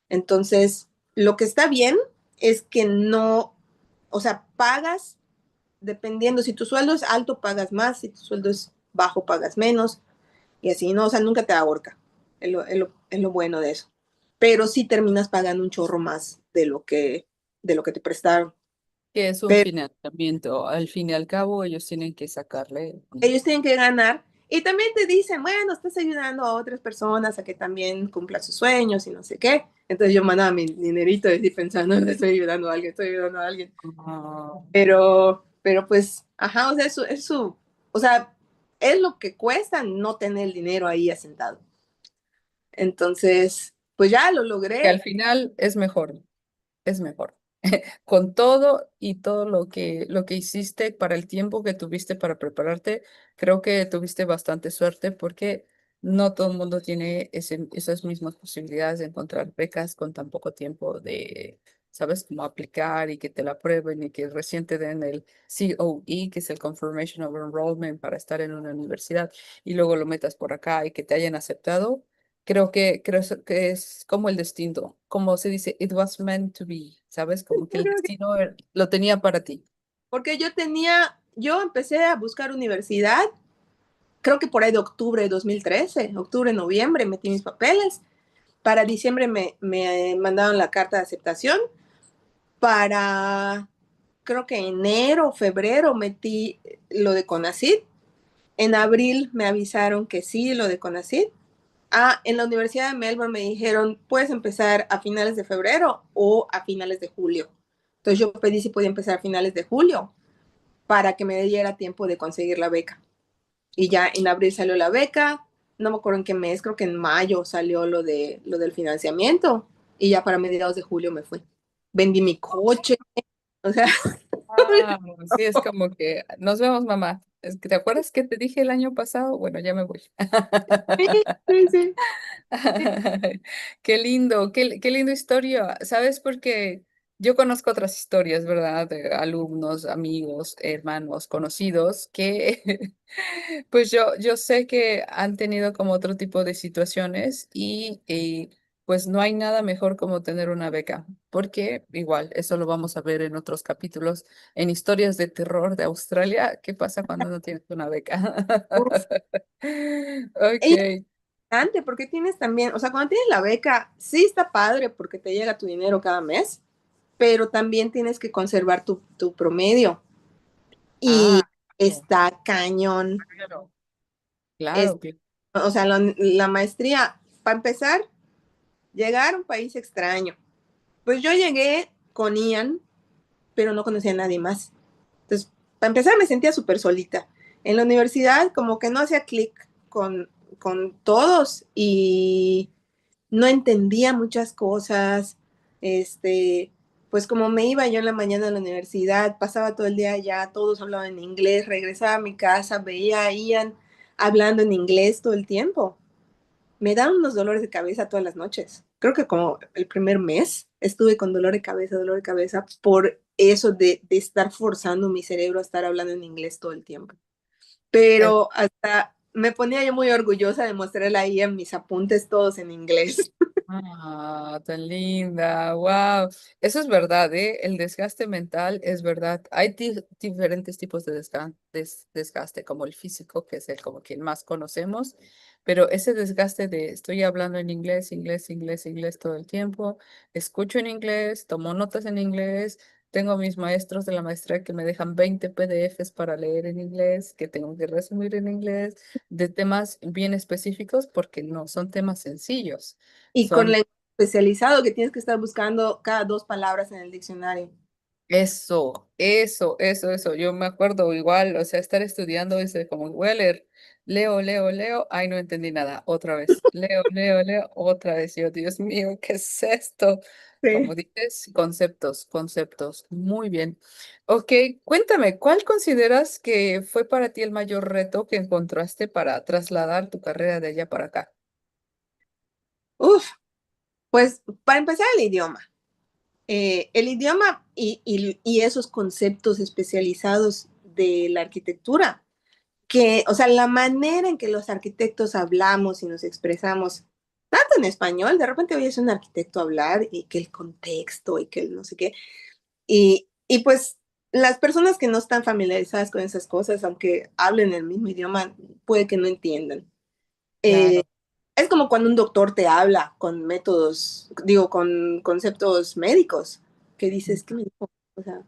Speaker 2: Entonces, lo que está bien es que no, o sea, pagas dependiendo, si tu sueldo es alto, pagas más, si tu sueldo es bajo, pagas menos, y así, ¿no? O sea, nunca te ahorca, es lo bueno de eso. Pero sí terminas pagando un chorro más de lo que te prestaron.
Speaker 1: Que es un
Speaker 2: Pero
Speaker 1: financiamiento. Al fin y al cabo, ellos tienen que sacarle.
Speaker 2: ellos tienen que ganar y también te dicen, bueno, estás ayudando a otras personas a que también cumplan sus sueños y no sé qué. Entonces yo mandaba mi dinerito y así pensando, "No, estoy ayudando a alguien, estoy ayudando a alguien".
Speaker 1: Ah,
Speaker 2: Pero pues, ajá, o sea, o sea, es lo que cuesta no tener el dinero ahí asentado. Entonces, pues ya lo
Speaker 1: que
Speaker 2: logré.
Speaker 1: al final es mejor. Es mejor. Con todo y todo lo que hiciste para el tiempo que tuviste para prepararte, creo que tuviste bastante suerte porque no todo el mundo tiene esas mismas posibilidades de encontrar becas con tan poco tiempo de, ¿sabes? Cómo aplicar y que te la aprueben y que recién te den el COE, que es el Confirmation of Enrollment para estar en una universidad y luego lo metas por acá y que te hayan aceptado. Que es como el destino, como se dice, it was meant to be, ¿sabes? Como que
Speaker 2: Yo
Speaker 1: el
Speaker 2: creo que
Speaker 1: destino lo tenía para ti.
Speaker 2: porque yo empecé a buscar universidad, creo que por ahí de octubre de 2013, octubre, noviembre, metí mis papeles. Para diciembre me mandaron la carta de aceptación. Para, creo que enero, febrero metí lo de CONACYT. En abril me avisaron que sí, lo de CONACYT. En la Universidad de Melbourne me dijeron, puedes empezar a finales de febrero o a finales de julio. Entonces yo pedí si podía empezar a finales de julio para que me diera tiempo de conseguir la beca. Y ya en abril salió la beca, no me acuerdo en qué mes, creo que en mayo salió lo del financiamiento y ya para mediados de julio me fui. Vendí mi coche, o sea,
Speaker 1: Ah, sí, es como que nos vemos, mamá. Es que, ¿te acuerdas que te dije el año pasado? Bueno, ya me voy.
Speaker 2: sí, sí, sí.
Speaker 1: Qué lindo, qué lindo historia. ¿Sabes? Porque yo conozco otras historias, ¿verdad? De alumnos, amigos, hermanos, conocidos, que pues yo sé que han tenido como otro tipo de situaciones y pues no hay nada mejor como tener una beca, porque igual, eso lo vamos a ver en otros capítulos, en historias de terror de Australia, ¿qué pasa cuando no tienes una beca?
Speaker 2: Uf, ella es
Speaker 1: Ok.
Speaker 2: importante porque tienes también, o sea, cuando tienes la beca, sí está padre porque te llega tu dinero cada mes, pero también tienes que conservar tu promedio. Y
Speaker 1: Ah, claro,
Speaker 2: está cañón.
Speaker 1: claro,
Speaker 2: Es,
Speaker 1: claro, claro.
Speaker 2: o sea, la maestría, para empezar, llegar a un país extraño. Pues yo llegué con Ian, pero no conocía a nadie más. Entonces, para empezar, me sentía súper solita. En la universidad, como que no hacía clic con todos y no entendía muchas cosas. Este, pues como me iba yo en la mañana a la universidad, pasaba todo el día allá, todos hablaban en inglés, regresaba a mi casa, veía a Ian hablando en inglés todo el tiempo. Me daban unos dolores de cabeza todas las noches. Creo que como el primer mes estuve con dolor de cabeza por eso de estar forzando mi cerebro a estar hablando en inglés todo el tiempo. Pero hasta me ponía yo muy orgullosa de mostrarle ahí en mis apuntes todos en inglés.
Speaker 1: Ah, tan linda, wow. Eso es verdad, ¿eh? El desgaste mental es verdad. Hay diferentes tipos de desgaste, como el físico, que es el como quien más conocemos, pero ese desgaste de estoy hablando en inglés, inglés, inglés, inglés todo el tiempo, escucho en inglés, tomo notas en inglés, tengo mis maestros de la maestría que me dejan 20 PDFs para leer en inglés, que tengo que resumir en inglés, de temas bien específicos, porque no son temas sencillos.
Speaker 2: Y con
Speaker 1: Son
Speaker 2: lenguaje especializado que tienes que estar buscando cada dos palabras en el diccionario.
Speaker 1: eso. Yo me acuerdo igual, o sea, estar estudiando ese como voy a leer, leo, ay, no entendí nada, otra vez, leo, otra vez. Yo, Dios mío, ¿qué es esto?
Speaker 2: Sí.
Speaker 1: Como dices, conceptos, muy bien. Ok, cuéntame, ¿cuál consideras que fue para ti el mayor reto que encontraste para trasladar tu carrera de allá para acá?
Speaker 2: Uf, pues para empezar el idioma y esos conceptos especializados de la arquitectura, que, o sea, la manera en que los arquitectos hablamos y nos expresamos, tanto en español, de repente oyes a un arquitecto hablar y que el contexto y que el no sé qué, y pues las personas que no están familiarizadas con esas cosas, aunque hablen el mismo idioma, puede que no entiendan. Eh,
Speaker 1: Claro,
Speaker 2: es como cuando un doctor te habla con métodos, digo, con conceptos médicos, que dices, ¿qué me dijo? O sea,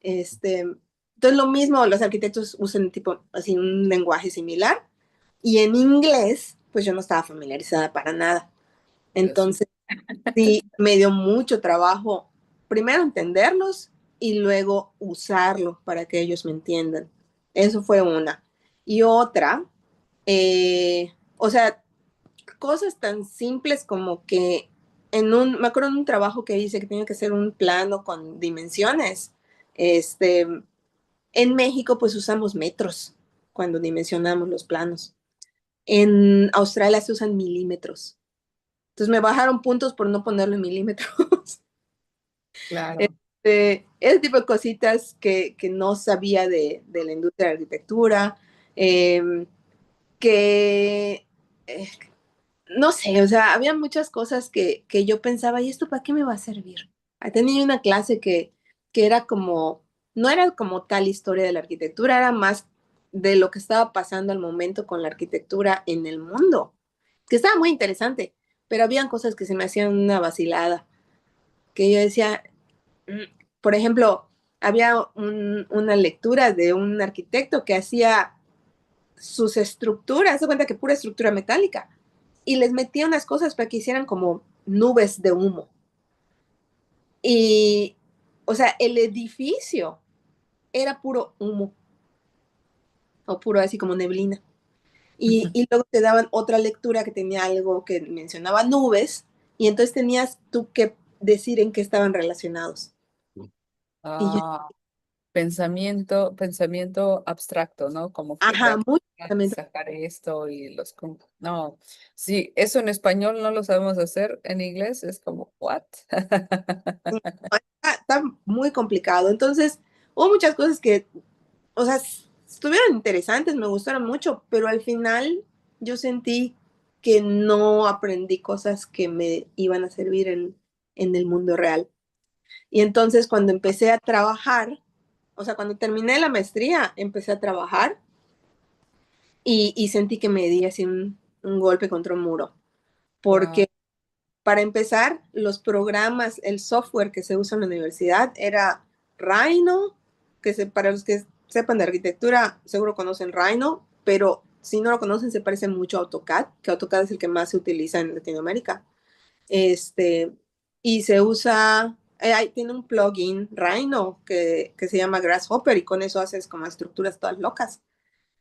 Speaker 2: entonces lo mismo, los arquitectos usan tipo, así un lenguaje similar, y en inglés, pues yo no estaba familiarizada para nada.
Speaker 1: Dios mío.
Speaker 2: Entonces, sí, me dio mucho trabajo, primero entenderlos y luego usarlo para que ellos me entiendan. Eso fue una. Y otra, o sea, cosas tan simples como que me acuerdo en un trabajo que hice que tenía que hacer un plano con dimensiones. Este, en México pues usamos metros cuando dimensionamos los planos. En Australia se usan milímetros. Entonces me bajaron puntos por no ponerlo en milímetros.
Speaker 1: Claro.
Speaker 2: Ese tipo de cositas que no sabía de la industria de la arquitectura, eh, que eh, no sé, o sea, había muchas cosas que yo pensaba, ¿y esto para qué me va a servir? Tenía una clase que era como, no era como tal historia de la arquitectura, era más de lo que estaba pasando al momento con la arquitectura en el mundo, que estaba muy interesante, pero habían cosas que se me hacían una vacilada, que yo decía, por ejemplo, había una lectura de un arquitecto que hacía sus estructuras, se cuenta que pura estructura metálica, y les metía unas cosas para que hicieran como nubes de humo. Y, o sea, el edificio era puro humo, o puro así como neblina. Y luego te daban otra lectura que tenía algo que mencionaba nubes, y entonces tenías tú que decir en qué estaban relacionados. Y yo,
Speaker 1: Ah, pensamiento abstracto, ¿no? Como que de
Speaker 2: ajá,
Speaker 1: aquí
Speaker 2: muy
Speaker 1: a sacar esto y no, sí, eso en español no lo sabemos hacer, en inglés es como, ¿what?
Speaker 2: está muy complicado. Entonces, hubo muchas cosas que, o sea, estuvieron interesantes, me gustaron mucho, pero al final yo sentí que no aprendí cosas que me iban a servir en el mundo real. Y entonces cuando empecé a trabajar, o sea, cuando terminé la maestría, empecé a trabajar y sentí que me di así un golpe contra un muro.
Speaker 1: Wow,
Speaker 2: Porque para empezar, los programas, el software que se usa en la universidad era Rhino, para los que sepan de arquitectura, seguro conocen Rhino, pero si no lo conocen, se parece mucho a AutoCAD, que AutoCAD es el que más se utiliza en Latinoamérica. Este, y se usa, tiene un plugin Rhino que se llama Grasshopper y con eso haces como estructuras todas locas,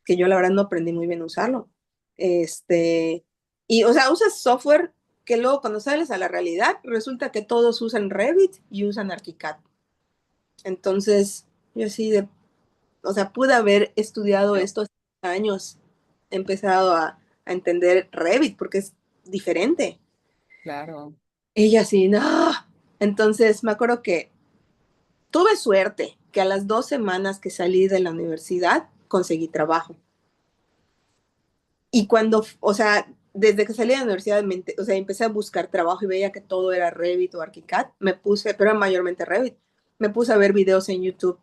Speaker 2: que yo la verdad no aprendí muy bien a usarlo. Y o sea, usas software que luego cuando sales a la realidad resulta que todos usan Revit y usan ArchiCAD. Entonces, yo así de, o sea, pude haber estudiado
Speaker 1: no,
Speaker 2: estos años, empezado a entender Revit porque es diferente.
Speaker 1: claro.
Speaker 2: Ella así, no. Entonces, me acuerdo que tuve suerte que a las 2 semanas que salí de la universidad conseguí trabajo. Y cuando, o sea, desde que salí de la universidad, o sea, empecé a buscar trabajo y veía que todo era Revit o ArchiCAD, me puse, pero era mayormente Revit, me puse a ver videos en YouTube,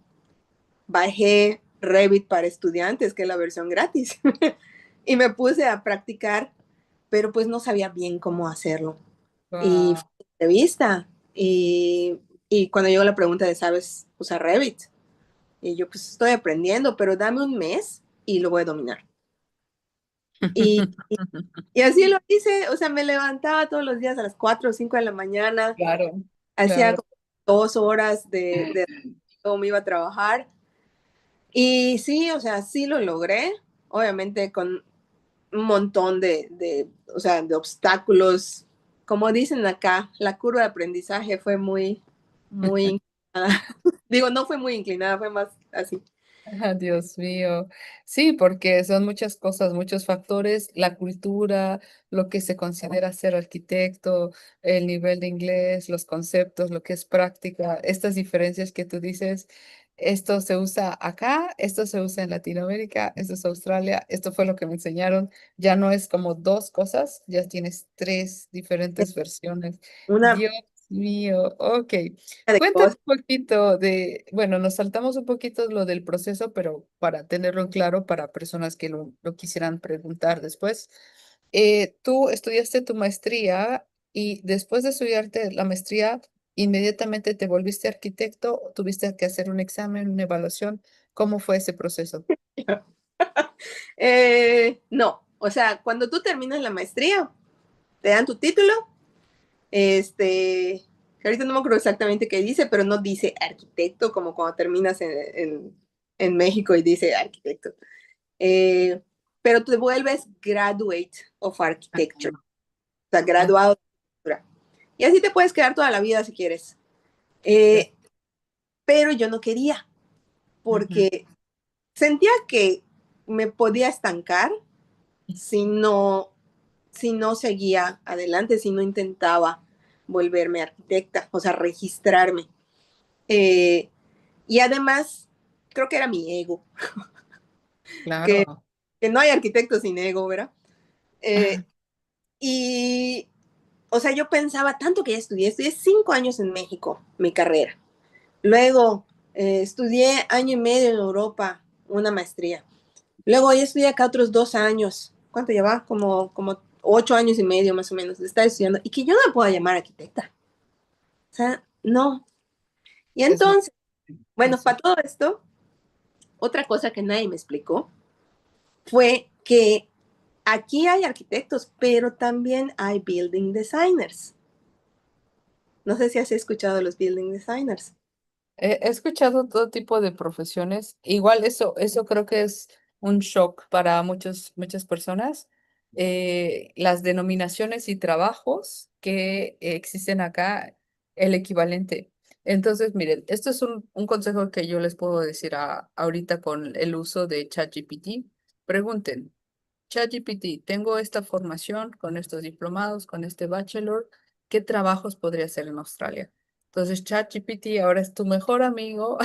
Speaker 2: bajé Revit para estudiantes, que es la versión gratis, y me puse a practicar, pero pues no sabía bien cómo hacerlo. Y
Speaker 1: Wow.
Speaker 2: fue una entrevista, y cuando llegó la pregunta de, ¿sabes usar Revit? Y yo, pues estoy aprendiendo, pero dame un mes y lo voy a dominar. Y, y así lo hice, o sea, me levantaba todos los días a las 4 o 5 de la mañana,
Speaker 1: Claro,
Speaker 2: hacía
Speaker 1: claro.
Speaker 2: como 2 horas de cómo me iba a trabajar. Y sí, o sea, sí lo logré, obviamente con un montón o sea, de obstáculos. Como dicen acá, la curva de aprendizaje fue muy inclinada. Digo, no fue muy inclinada, fue más así.
Speaker 1: Ah, Dios mío. Sí, porque son muchas cosas, muchos factores, la cultura, lo que se considera ser arquitecto, el nivel de inglés, los conceptos, lo que es práctica, estas diferencias que tú dices, esto se usa acá, esto se usa en Latinoamérica, esto es Australia, esto fue lo que me enseñaron, ya no es como dos cosas, ya tienes tres diferentes versiones.
Speaker 2: Una
Speaker 1: Dios mío, ok.
Speaker 2: de
Speaker 1: Cuéntame
Speaker 2: cosas.
Speaker 1: un poquito de, bueno, nos saltamos un poquito lo del proceso, pero para tenerlo en claro para personas que lo quisieran preguntar después. Tú estudiaste tu maestría y después de estudiarte la maestría, inmediatamente te volviste arquitecto o tuviste que hacer un examen, una evaluación. ¿Cómo fue ese proceso?
Speaker 2: No, o sea, cuando tú terminas la maestría, te dan tu título, que ahorita no me acuerdo exactamente qué dice, pero no dice arquitecto como cuando terminas en México y dice arquitecto. Eh, pero te vuelves graduate of architecture, o sea,
Speaker 1: Ah,
Speaker 2: graduado de arquitectura. Y así te puedes quedar toda la vida si quieres.
Speaker 1: ya.
Speaker 2: Eh, pero yo no quería,
Speaker 1: Ujú.
Speaker 2: porque sentía que me podía estancar si no, si no seguía adelante, si no intentaba volverme arquitecta, o sea, registrarme. Eh, y además, creo que era mi ego, que,
Speaker 1: Claro.
Speaker 2: que no hay arquitecto sin ego, ¿verdad? Eh, y, o sea, yo pensaba tanto que ya estudié 5 años en México, mi carrera. Luego estudié año y medio en Europa, una maestría. Luego ya estudié acá otros 2 años. ¿Cuánto lleva? Como 8 años y medio más o menos de estar estudiando. Y que yo no me puedo llamar arquitecta. O sea, no. Y
Speaker 1: Es muy
Speaker 2: entonces, bueno, para
Speaker 1: difícil.
Speaker 2: todo esto, otra cosa que nadie me explicó fue que aquí hay arquitectos, pero también hay building designers. No sé si has escuchado de los building designers.
Speaker 1: He escuchado todo tipo de profesiones. Igual eso creo que es un shock para muchas personas. Las denominaciones y trabajos que existen acá, el equivalente. Entonces, miren, esto es un consejo que yo les puedo decir ahorita con el uso de ChatGPT. Pregunten, ChatGPT, tengo esta formación con estos diplomados, con este bachelor, ¿qué trabajos podría hacer en Australia? Entonces, ChatGPT ahora es tu mejor amigo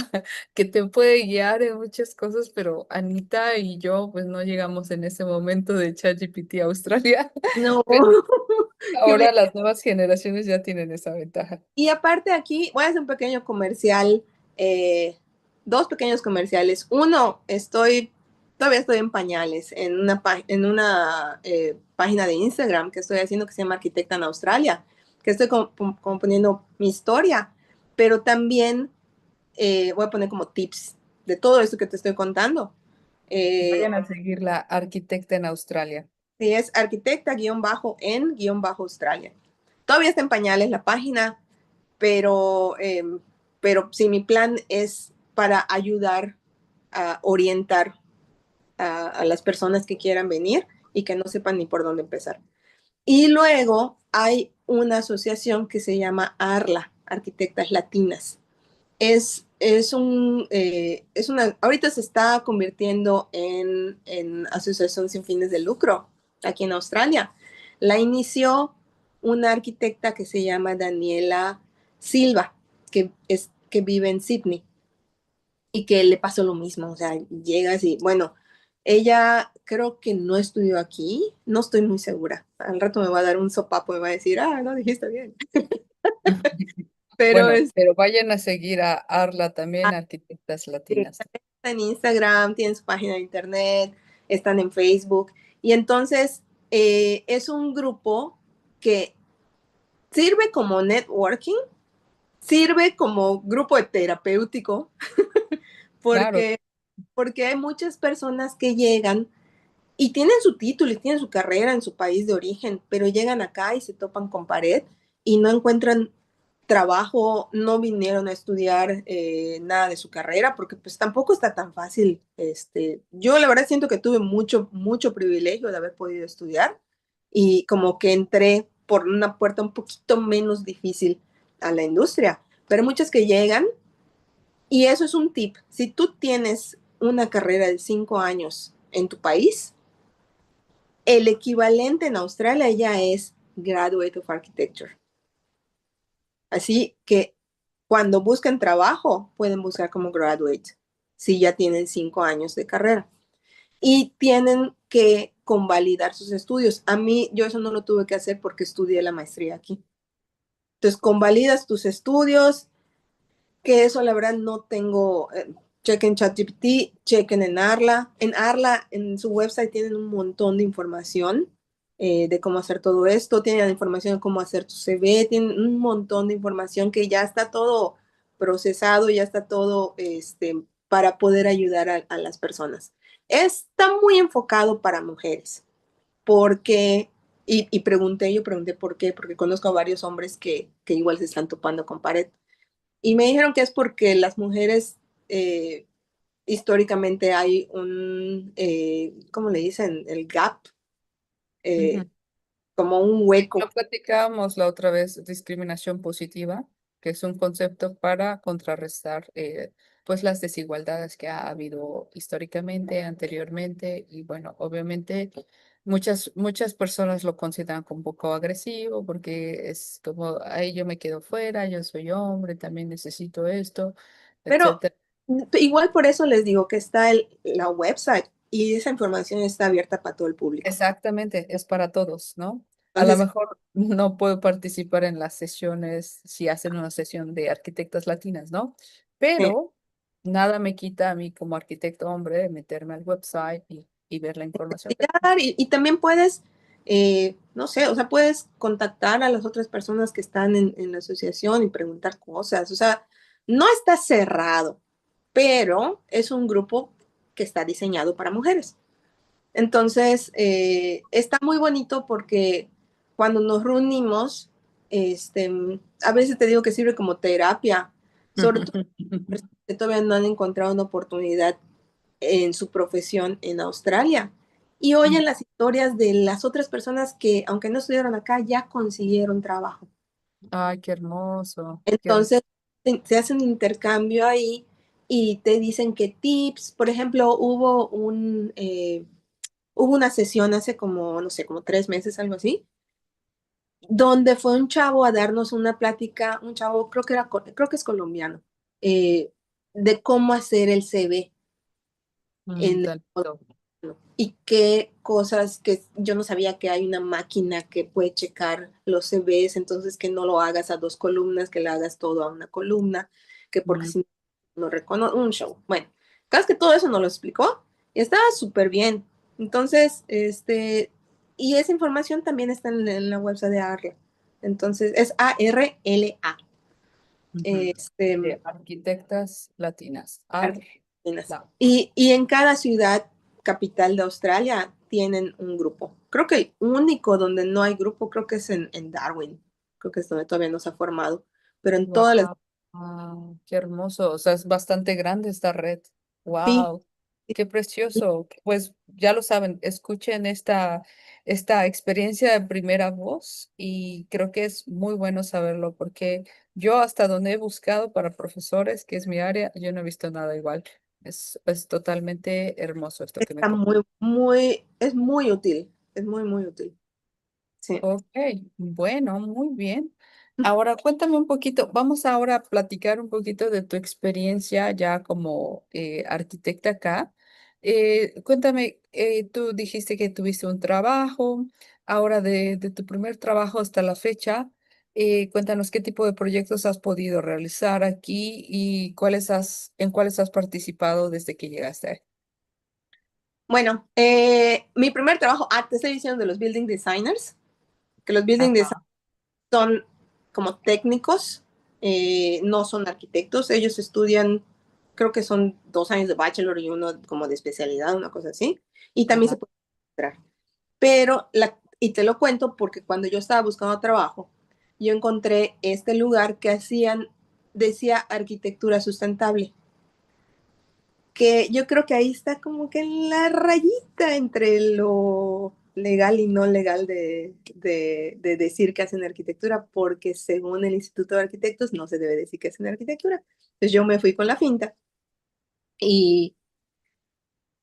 Speaker 1: que te puede guiar en muchas cosas, pero Anita y yo, pues no llegamos en ese momento de ChatGPT a Australia,
Speaker 2: No,
Speaker 1: pero
Speaker 2: que hubiera-
Speaker 1: ahora las nuevas generaciones ya tienen esa ventaja.
Speaker 2: y aparte aquí voy a hacer un pequeño comercial, eh, dos pequeños comerciales. Uno, todavía estoy en pañales, en una página de Instagram que estoy haciendo que se llama Arquitecta en Australia, que estoy componiendo mi historia, pero también voy a poner como tips de todo esto que te estoy contando. Eh,
Speaker 1: Vayan a seguir la arquitecta en Australia.
Speaker 2: Sí, es arquitecta-en-Australia. Todavía está en pañales la página, pero sí, mi plan es para ayudar a orientar a las personas que quieran venir y que no sepan ni por dónde empezar. Y luego hay una asociación que se llama ARLA, Arquitectas Latinas. Ahorita se está convirtiendo en asociación sin fines de lucro aquí en Australia. La inició una arquitecta que se llama Daniela Silva, que vive en Sydney y que le pasó lo mismo. O sea, llega así, bueno, ella creo que no estudió aquí, no estoy muy segura. Al rato me va a dar un sopapo, me va a decir, no dijiste bien. Pero
Speaker 1: Bueno, pero vayan a seguir a Arla también, Arquitectas Latinas.
Speaker 2: Están en Instagram, tienen su página de internet, están en Facebook. Y entonces es un grupo que sirve como networking, sirve como grupo de terapéutico,
Speaker 1: Claro,
Speaker 2: porque hay muchas personas que llegan y tienen su título y tienen su carrera en su país de origen, pero llegan acá y se topan con pared y no encuentran trabajo, no vinieron a estudiar nada de su carrera, porque pues tampoco está tan fácil. Yo la verdad siento que tuve mucho, mucho privilegio de haber podido estudiar y como que entré por una puerta un poquito menos difícil a la industria, pero muchos que llegan, y eso es un tip, si tú tienes una carrera de 5 años en tu país, el equivalente en Australia ya es Graduate of Architecture. Así que cuando buscan trabajo, pueden buscar como graduate, si ya tienen 5 años de carrera. Y tienen que convalidar sus estudios. A mí, yo eso no lo tuve que hacer porque estudié la maestría aquí. Entonces, convalidas tus estudios, que eso la verdad no tengo. Chequen ChatGPT, chequen en Arla. En Arla, en su website, tienen un montón de información de cómo hacer todo esto. Tienen información de cómo hacer tu CV. Tienen un montón de información que ya está todo procesado, ya está todo para poder ayudar a las personas. Está muy enfocado para mujeres, porque, yo pregunté por qué, porque conozco a varios hombres que igual se están topando con pared. Y me dijeron que es porque las mujeres eh, históricamente hay ¿cómo le dicen? El gap,
Speaker 1: ujú.
Speaker 2: eh, como un hueco.
Speaker 1: Lo platicábamos la otra vez, discriminación positiva, que es un concepto para contrarrestar pues las desigualdades que ha habido históricamente, anteriormente, y bueno, obviamente muchas personas lo consideran como un poco agresivo porque es como, ay, yo me quedo fuera, yo soy hombre, también necesito esto,
Speaker 2: Pero
Speaker 1: etcétera.
Speaker 2: igual por eso les digo que está la website y esa información está abierta para todo el público.
Speaker 1: Exactamente, es para todos, ¿no? A lo
Speaker 2: Entonces,
Speaker 1: mejor no puedo participar en las sesiones si hacen una sesión de arquitectas latinas, ¿no?
Speaker 2: eh,
Speaker 1: Pero nada me quita a mí como arquitecto hombre de meterme al website y ver la información que tengo.
Speaker 2: y también puedes, no sé, o sea, puedes contactar a las otras personas que están en la asociación y preguntar cosas. O sea, no está cerrado, pero es un grupo que está diseñado para mujeres. Entonces, está muy bonito porque cuando nos reunimos, este, a veces te digo que sirve como terapia, sobre todo que todavía no han encontrado una oportunidad en su profesión en Australia. Y oyen las historias de las otras personas que, aunque no estudiaron acá, ya consiguieron trabajo.
Speaker 1: Ay, qué hermoso.
Speaker 2: Entonces, se hace un intercambio ahí y te dicen que tips, por ejemplo, hubo una sesión hace como, no sé, como 3 meses, algo así, donde fue un chavo a darnos una plática, un chavo, creo que es colombiano, eh, de cómo hacer el CV en el
Speaker 1: Talento.
Speaker 2: y qué cosas que yo no sabía que hay una máquina que puede checar los CVs, entonces que no lo hagas a dos columnas, que le hagas todo a una columna, que porque
Speaker 1: Mm,
Speaker 2: si no reconoce un show. Bueno, casi que todo eso nos lo explicó y estaba súper bien. Entonces, y esa información también está en la website de ARLA. Entonces, es ARLA.
Speaker 1: ujú.
Speaker 2: Este,
Speaker 1: De arquitectas latinas.
Speaker 2: Argentinas.
Speaker 1: La-
Speaker 2: Y en cada ciudad capital de Australia tienen un grupo. Creo que el único donde no hay grupo, creo que es en Darwin. Creo que es donde todavía no se ha formado. Pero en todas las...
Speaker 1: Wow, qué hermoso. O sea, es bastante grande esta red.
Speaker 2: Sí,
Speaker 1: Wow, qué precioso. Pues ya lo saben, escuchen esta experiencia de primera voz y creo que es muy bueno saberlo porque yo hasta donde he buscado para profesores, que es mi área, yo no he visto nada igual. Es totalmente hermoso esto que me
Speaker 2: está
Speaker 1: comentas.
Speaker 2: es muy útil. Es muy, muy útil. Sí.
Speaker 1: Ok, bueno, muy bien. Ahora cuéntame un poquito, vamos ahora a platicar un poquito de tu experiencia ya como arquitecta acá. Cuéntame, tú dijiste que tuviste un trabajo, ahora de tu primer trabajo hasta la fecha, cuéntanos qué tipo de proyectos has podido realizar aquí y en cuáles has participado desde que llegaste.
Speaker 2: Bueno, mi primer trabajo, te estoy diciendo de los building designers, que los building designers
Speaker 1: Ajá,
Speaker 2: son como técnicos, no son arquitectos, ellos estudian, creo que son 2 años de bachelor y uno como de especialidad, una cosa así, y también se
Speaker 1: ajá,
Speaker 2: puede entrar. Pero, y te lo cuento porque cuando yo estaba buscando trabajo, yo encontré este lugar que decía arquitectura sustentable, que yo creo que ahí está como que en la rayita entre lo legal y no legal de decir que hacen arquitectura, porque según el Instituto de Arquitectos no se debe decir que hacen arquitectura. Entonces yo me fui con la finta y,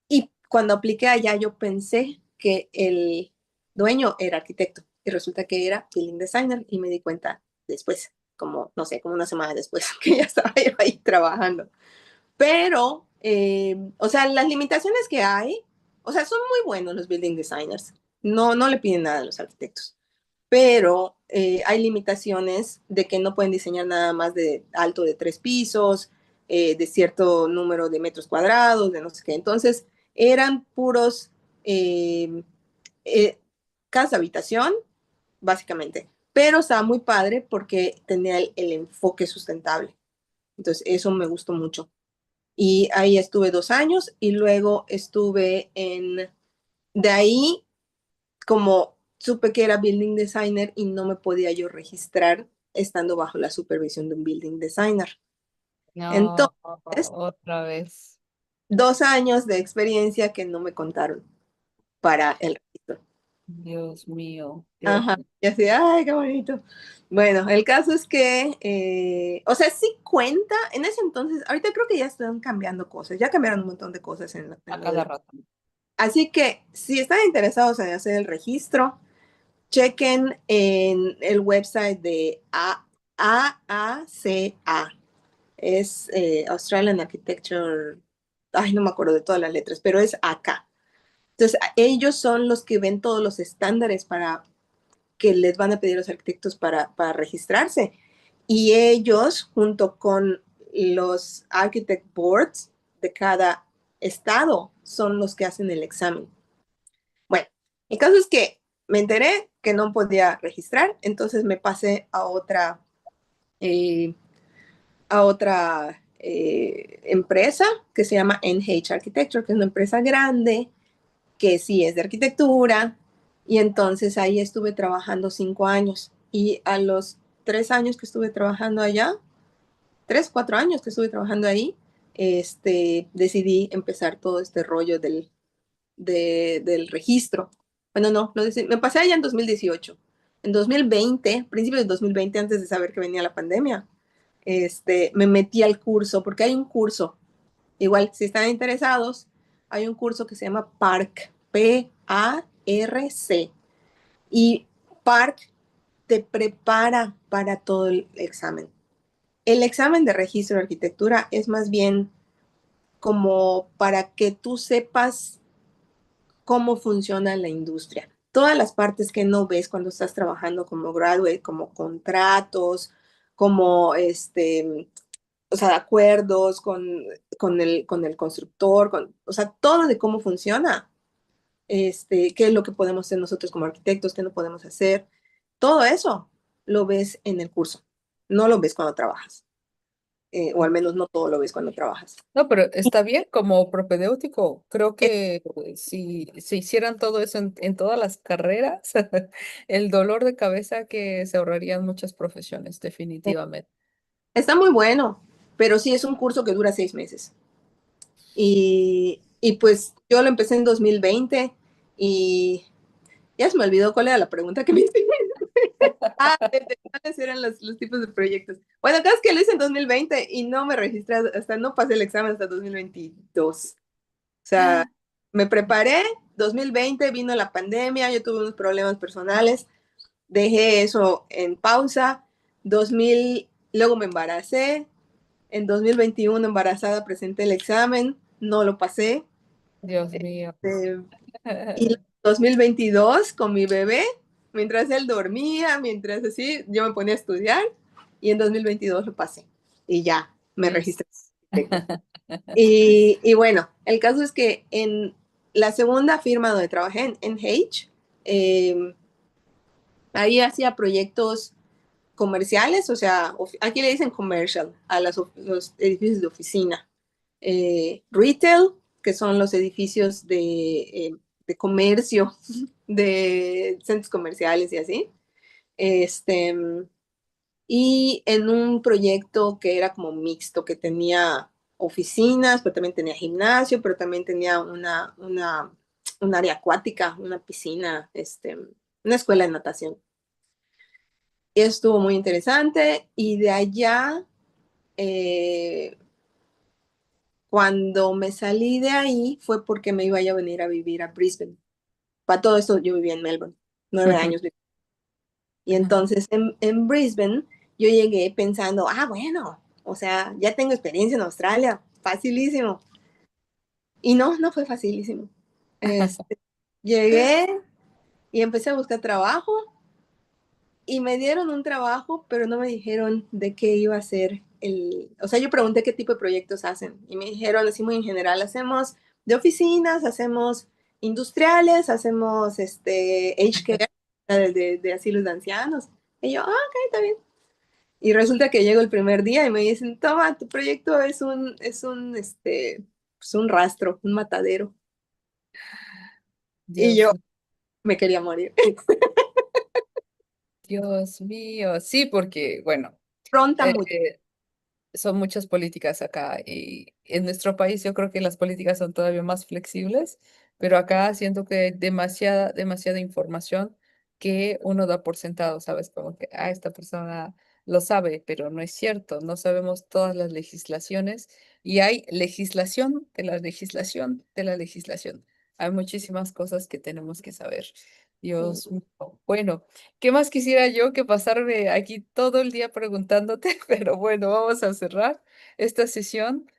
Speaker 2: y cuando apliqué allá yo pensé que el dueño era arquitecto y resulta que era building designer y me di cuenta después, como, no sé, como una semana después que ya estaba yo ahí trabajando. Pero, o sea, las limitaciones que hay, o sea, son muy buenos los building designers. No, no le piden nada a los arquitectos. Pero hay limitaciones de que no pueden diseñar nada más de alto de 3 pisos, de cierto número de metros cuadrados, de no sé qué. Entonces, eran puros eh, eh, casa habitación, básicamente. Pero estaba muy padre porque tenía el enfoque sustentable. Entonces, eso me gustó mucho. Y ahí estuve 2 años y luego de ahí como supe que era building designer y no me podía yo registrar estando bajo la supervisión de un building designer.
Speaker 1: no,
Speaker 2: Entonces,
Speaker 1: otra vez.
Speaker 2: 2 años de experiencia que no me contaron para el registro.
Speaker 1: Dios mío, Dios
Speaker 2: Ajá,
Speaker 1: mío.
Speaker 2: y así, ay, qué bonito. Bueno, el caso es que, o sea, sí cuenta, en ese entonces, ahorita creo que ya están cambiando cosas, ya cambiaron un montón de cosas
Speaker 1: A
Speaker 2: en lo
Speaker 1: cada
Speaker 2: del...
Speaker 1: rato.
Speaker 2: Así que si están interesados en hacer el registro, chequen en el website de AACA, es Australian Architecture, ay, no me acuerdo de todas las letras, pero es acá. Entonces, ellos son los que ven todos los estándares para que les van a pedir a los arquitectos para registrarse. Y ellos, junto con los Architect Boards de cada estado, son los que hacen el examen. Bueno, el caso es que me enteré que no podía registrar, entonces me pasé eh, a otra empresa que se llama NH Architecture, que es una empresa grande, que sí es de arquitectura, y entonces ahí estuve trabajando 5 años. Y a los 3 años que estuve trabajando allá, 3, 4 años que estuve trabajando ahí, decidí empezar todo este rollo del registro. Bueno, no, me pasé allá en 2018. En 2020, principios de 2020, antes de saber que venía la pandemia, me metí al curso, porque hay un curso, igual, si están interesados, hay un curso que se llama PARC, P-A-R-C. Y PARC te prepara para todo el examen. El examen de registro de arquitectura es más bien como para que tú sepas cómo funciona la industria. Todas las partes que no ves cuando estás trabajando como graduate, como contratos, como o sea, acuerdos con el constructor, o sea, todo de cómo funciona, qué es lo que podemos hacer nosotros como arquitectos, qué no podemos hacer. Todo eso lo ves en el curso, no lo ves cuando trabajas, o al menos no todo lo ves cuando trabajas.
Speaker 1: No, pero está bien como propedéutico. Creo que si se hicieran todo eso en todas las carreras, el dolor de cabeza que se ahorrarían muchas profesiones, definitivamente.
Speaker 2: Está muy bueno, pero sí es un curso que dura 6 meses. Y pues yo lo empecé en 2020 y ya se me olvidó cuál era la pregunta que me hiciste. De cuáles eran los tipos de proyectos. Bueno, casi que lo hice en 2020 y no me registré, hasta no pasé el examen hasta 2022. O sea, me preparé, 2020 vino la pandemia, yo tuve unos problemas personales, dejé eso en pausa, 2000, luego me embaracé, en 2021 embarazada presenté el examen, no lo pasé,
Speaker 1: Dios mío.
Speaker 2: eh, y 2022 con mi bebé, mientras él dormía, mientras así, yo me ponía a estudiar y en 2022 lo pasé y ya me
Speaker 1: Listo.
Speaker 2: registré. Y bueno, el caso es que en la segunda firma donde trabajé, en NH, ahí hacía proyectos comerciales, o sea, aquí le dicen commercial a los edificios de oficina. Retail, que son los edificios de comercio, de centros comerciales y así. Este, y en un proyecto que era como mixto, que tenía oficinas, pero también tenía gimnasio, pero también tenía un área acuática, una piscina, una escuela de natación. Y estuvo muy interesante. Y de allá, eh, cuando me salí de ahí, fue porque me iba a venir a vivir a Brisbane. Para todo esto, yo vivía en Melbourne, 9 años. Y entonces en Brisbane, yo llegué pensando, bueno, o sea, ya tengo experiencia en Australia, facilísimo. Y no, no fue facilísimo. Llegué y empecé a buscar trabajo y me dieron un trabajo, pero no me dijeron de qué iba a ser o sea, yo pregunté qué tipo de proyectos hacen y me dijeron así muy en general, hacemos de oficinas, hacemos industriales, hacemos aged care, de asilos de ancianos. Y yo, ok, está bien. Y resulta que llego el primer día y me dicen, toma, tu proyecto pues un rastro, un matadero. Y
Speaker 1: Dios,
Speaker 2: yo me quería morir.
Speaker 1: Dios mío. Sí, porque, bueno,
Speaker 2: Pronta mucho.
Speaker 1: eh, son muchas políticas acá y en nuestro país yo creo que las políticas son todavía más flexibles, pero acá siento que hay demasiada, demasiada información que uno da por sentado, ¿sabes? Como que, esta persona lo sabe, pero no es cierto, no sabemos todas las legislaciones y hay legislación de la legislación de la legislación. Hay muchísimas cosas que tenemos que saber. Dios mío. Bueno. ¿Qué más quisiera yo que pasarme aquí todo el día preguntándote? Pero bueno, vamos a cerrar esta sesión.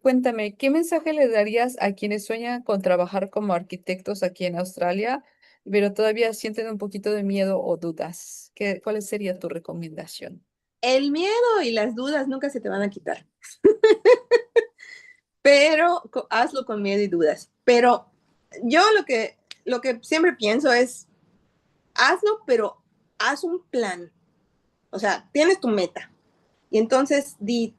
Speaker 1: Cuéntame, ¿qué mensaje le darías a quienes sueñan con trabajar como arquitectos aquí en Australia, pero todavía sienten un poquito de miedo o dudas? ¿Cuál sería tu recomendación?
Speaker 2: El miedo y las dudas nunca se te van a quitar, pero hazlo con miedo y dudas. Pero yo lo que siempre pienso es, hazlo, pero haz un plan. O sea, tienes tu meta. Y entonces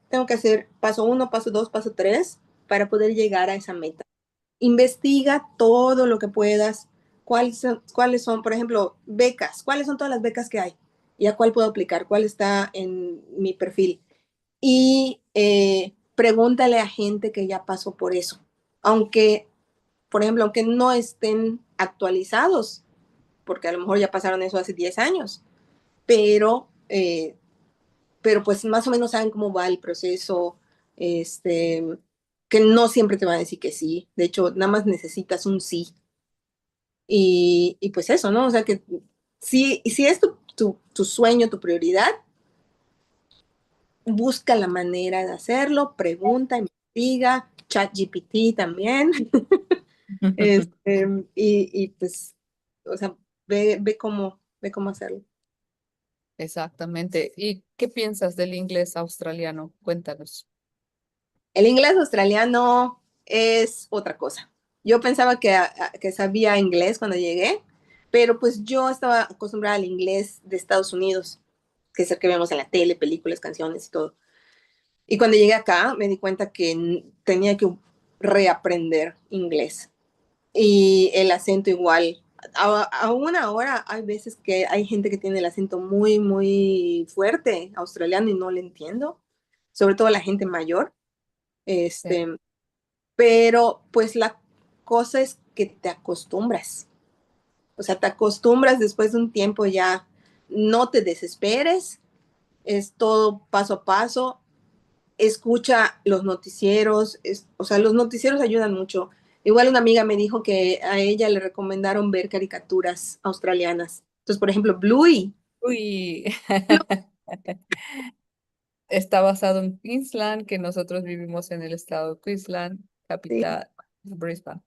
Speaker 2: tengo que hacer paso 1, paso 2, paso 3 para poder llegar a esa meta. Investiga todo lo que puedas. ¿Cuáles son, por ejemplo, becas? ¿Cuáles son todas las becas que hay? ¿Y a cuál puedo aplicar? ¿Cuál está en mi perfil? Y pregúntale a gente que ya pasó por eso. Aunque, por ejemplo, aunque no estén actualizados, porque a lo mejor ya pasaron eso hace 10 años, pero, pero pues más o menos saben cómo va el proceso, este, que no siempre te van a decir que sí. De hecho, nada más necesitas un sí. Y pues eso, ¿no? O sea, que si es tu sueño, tu prioridad, busca la manera de hacerlo, pregunta, investiga, ChatGPT también, este, y pues, o sea, ve cómo hacerlo.
Speaker 1: Exactamente. ¿Y qué piensas del inglés australiano? Cuéntanos.
Speaker 2: El inglés australiano es otra cosa. Yo pensaba que sabía inglés cuando llegué, pero pues yo estaba acostumbrada al inglés de Estados Unidos, que es el que vemos en la tele, películas, canciones y todo. Y cuando llegué acá me di cuenta que tenía que reaprender inglés. Y el acento igual. Aún ahora hay veces que hay gente que tiene el acento muy, muy fuerte australiano y no le entiendo, sobre todo la gente mayor.
Speaker 1: Sí.
Speaker 2: Este, pero pues la cosa es que te acostumbras. O sea, te acostumbras después de un tiempo ya, no te desesperes, es todo paso a paso, escucha los noticieros, o sea, los noticieros ayudan mucho. Igual una amiga me dijo que a ella le recomendaron ver caricaturas australianas. Entonces, por ejemplo, Bluey.
Speaker 1: Uy, está basado en Queensland, que nosotros vivimos en el estado de Queensland,
Speaker 2: Sí,
Speaker 1: capital Brisbane.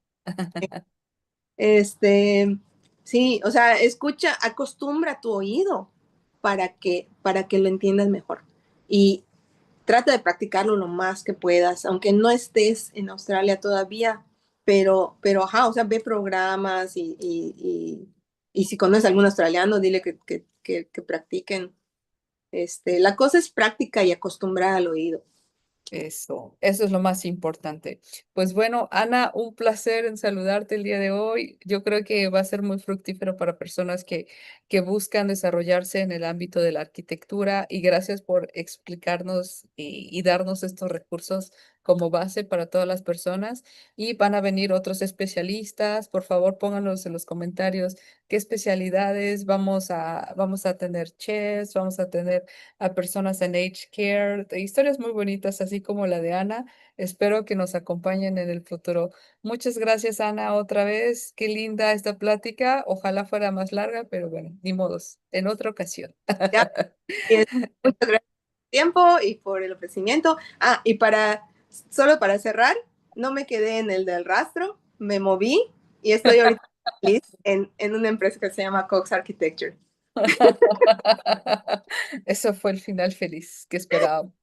Speaker 2: este, sí, o sea, escucha, acostumbra tu oído para que lo entiendas mejor. Y trata de practicarlo lo más que puedas, aunque no estés en Australia todavía, ajá, o sea, ve programas y si conoces a algún australiano, dile que practiquen. La cosa es práctica y acostumbrar al oído.
Speaker 1: Eso es lo más importante. Pues bueno, Ana, un placer en saludarte el día de hoy. Yo creo que va a ser muy fructífero para personas que buscan desarrollarse en el ámbito de la arquitectura y gracias por explicarnos y darnos estos recursos como base para todas las personas. Y van a venir otros especialistas. Por favor, pónganlos en los comentarios qué especialidades vamos a tener chefs, vamos a tener a personas en Aged Care, de historias muy bonitas, así como la de Ana. Espero que nos acompañen en el futuro. Muchas gracias, Ana, otra vez. Qué linda esta plática. Ojalá fuera más larga, pero bueno, ni modos. En otra ocasión.
Speaker 2: ¿Ya? Muchas gracias por el tiempo y por el ofrecimiento. Ah, solo para cerrar, no me quedé en el del rastro, me moví y estoy ahorita feliz en una empresa que se llama Cox Architecture.
Speaker 1: Eso fue el final feliz que esperábamos.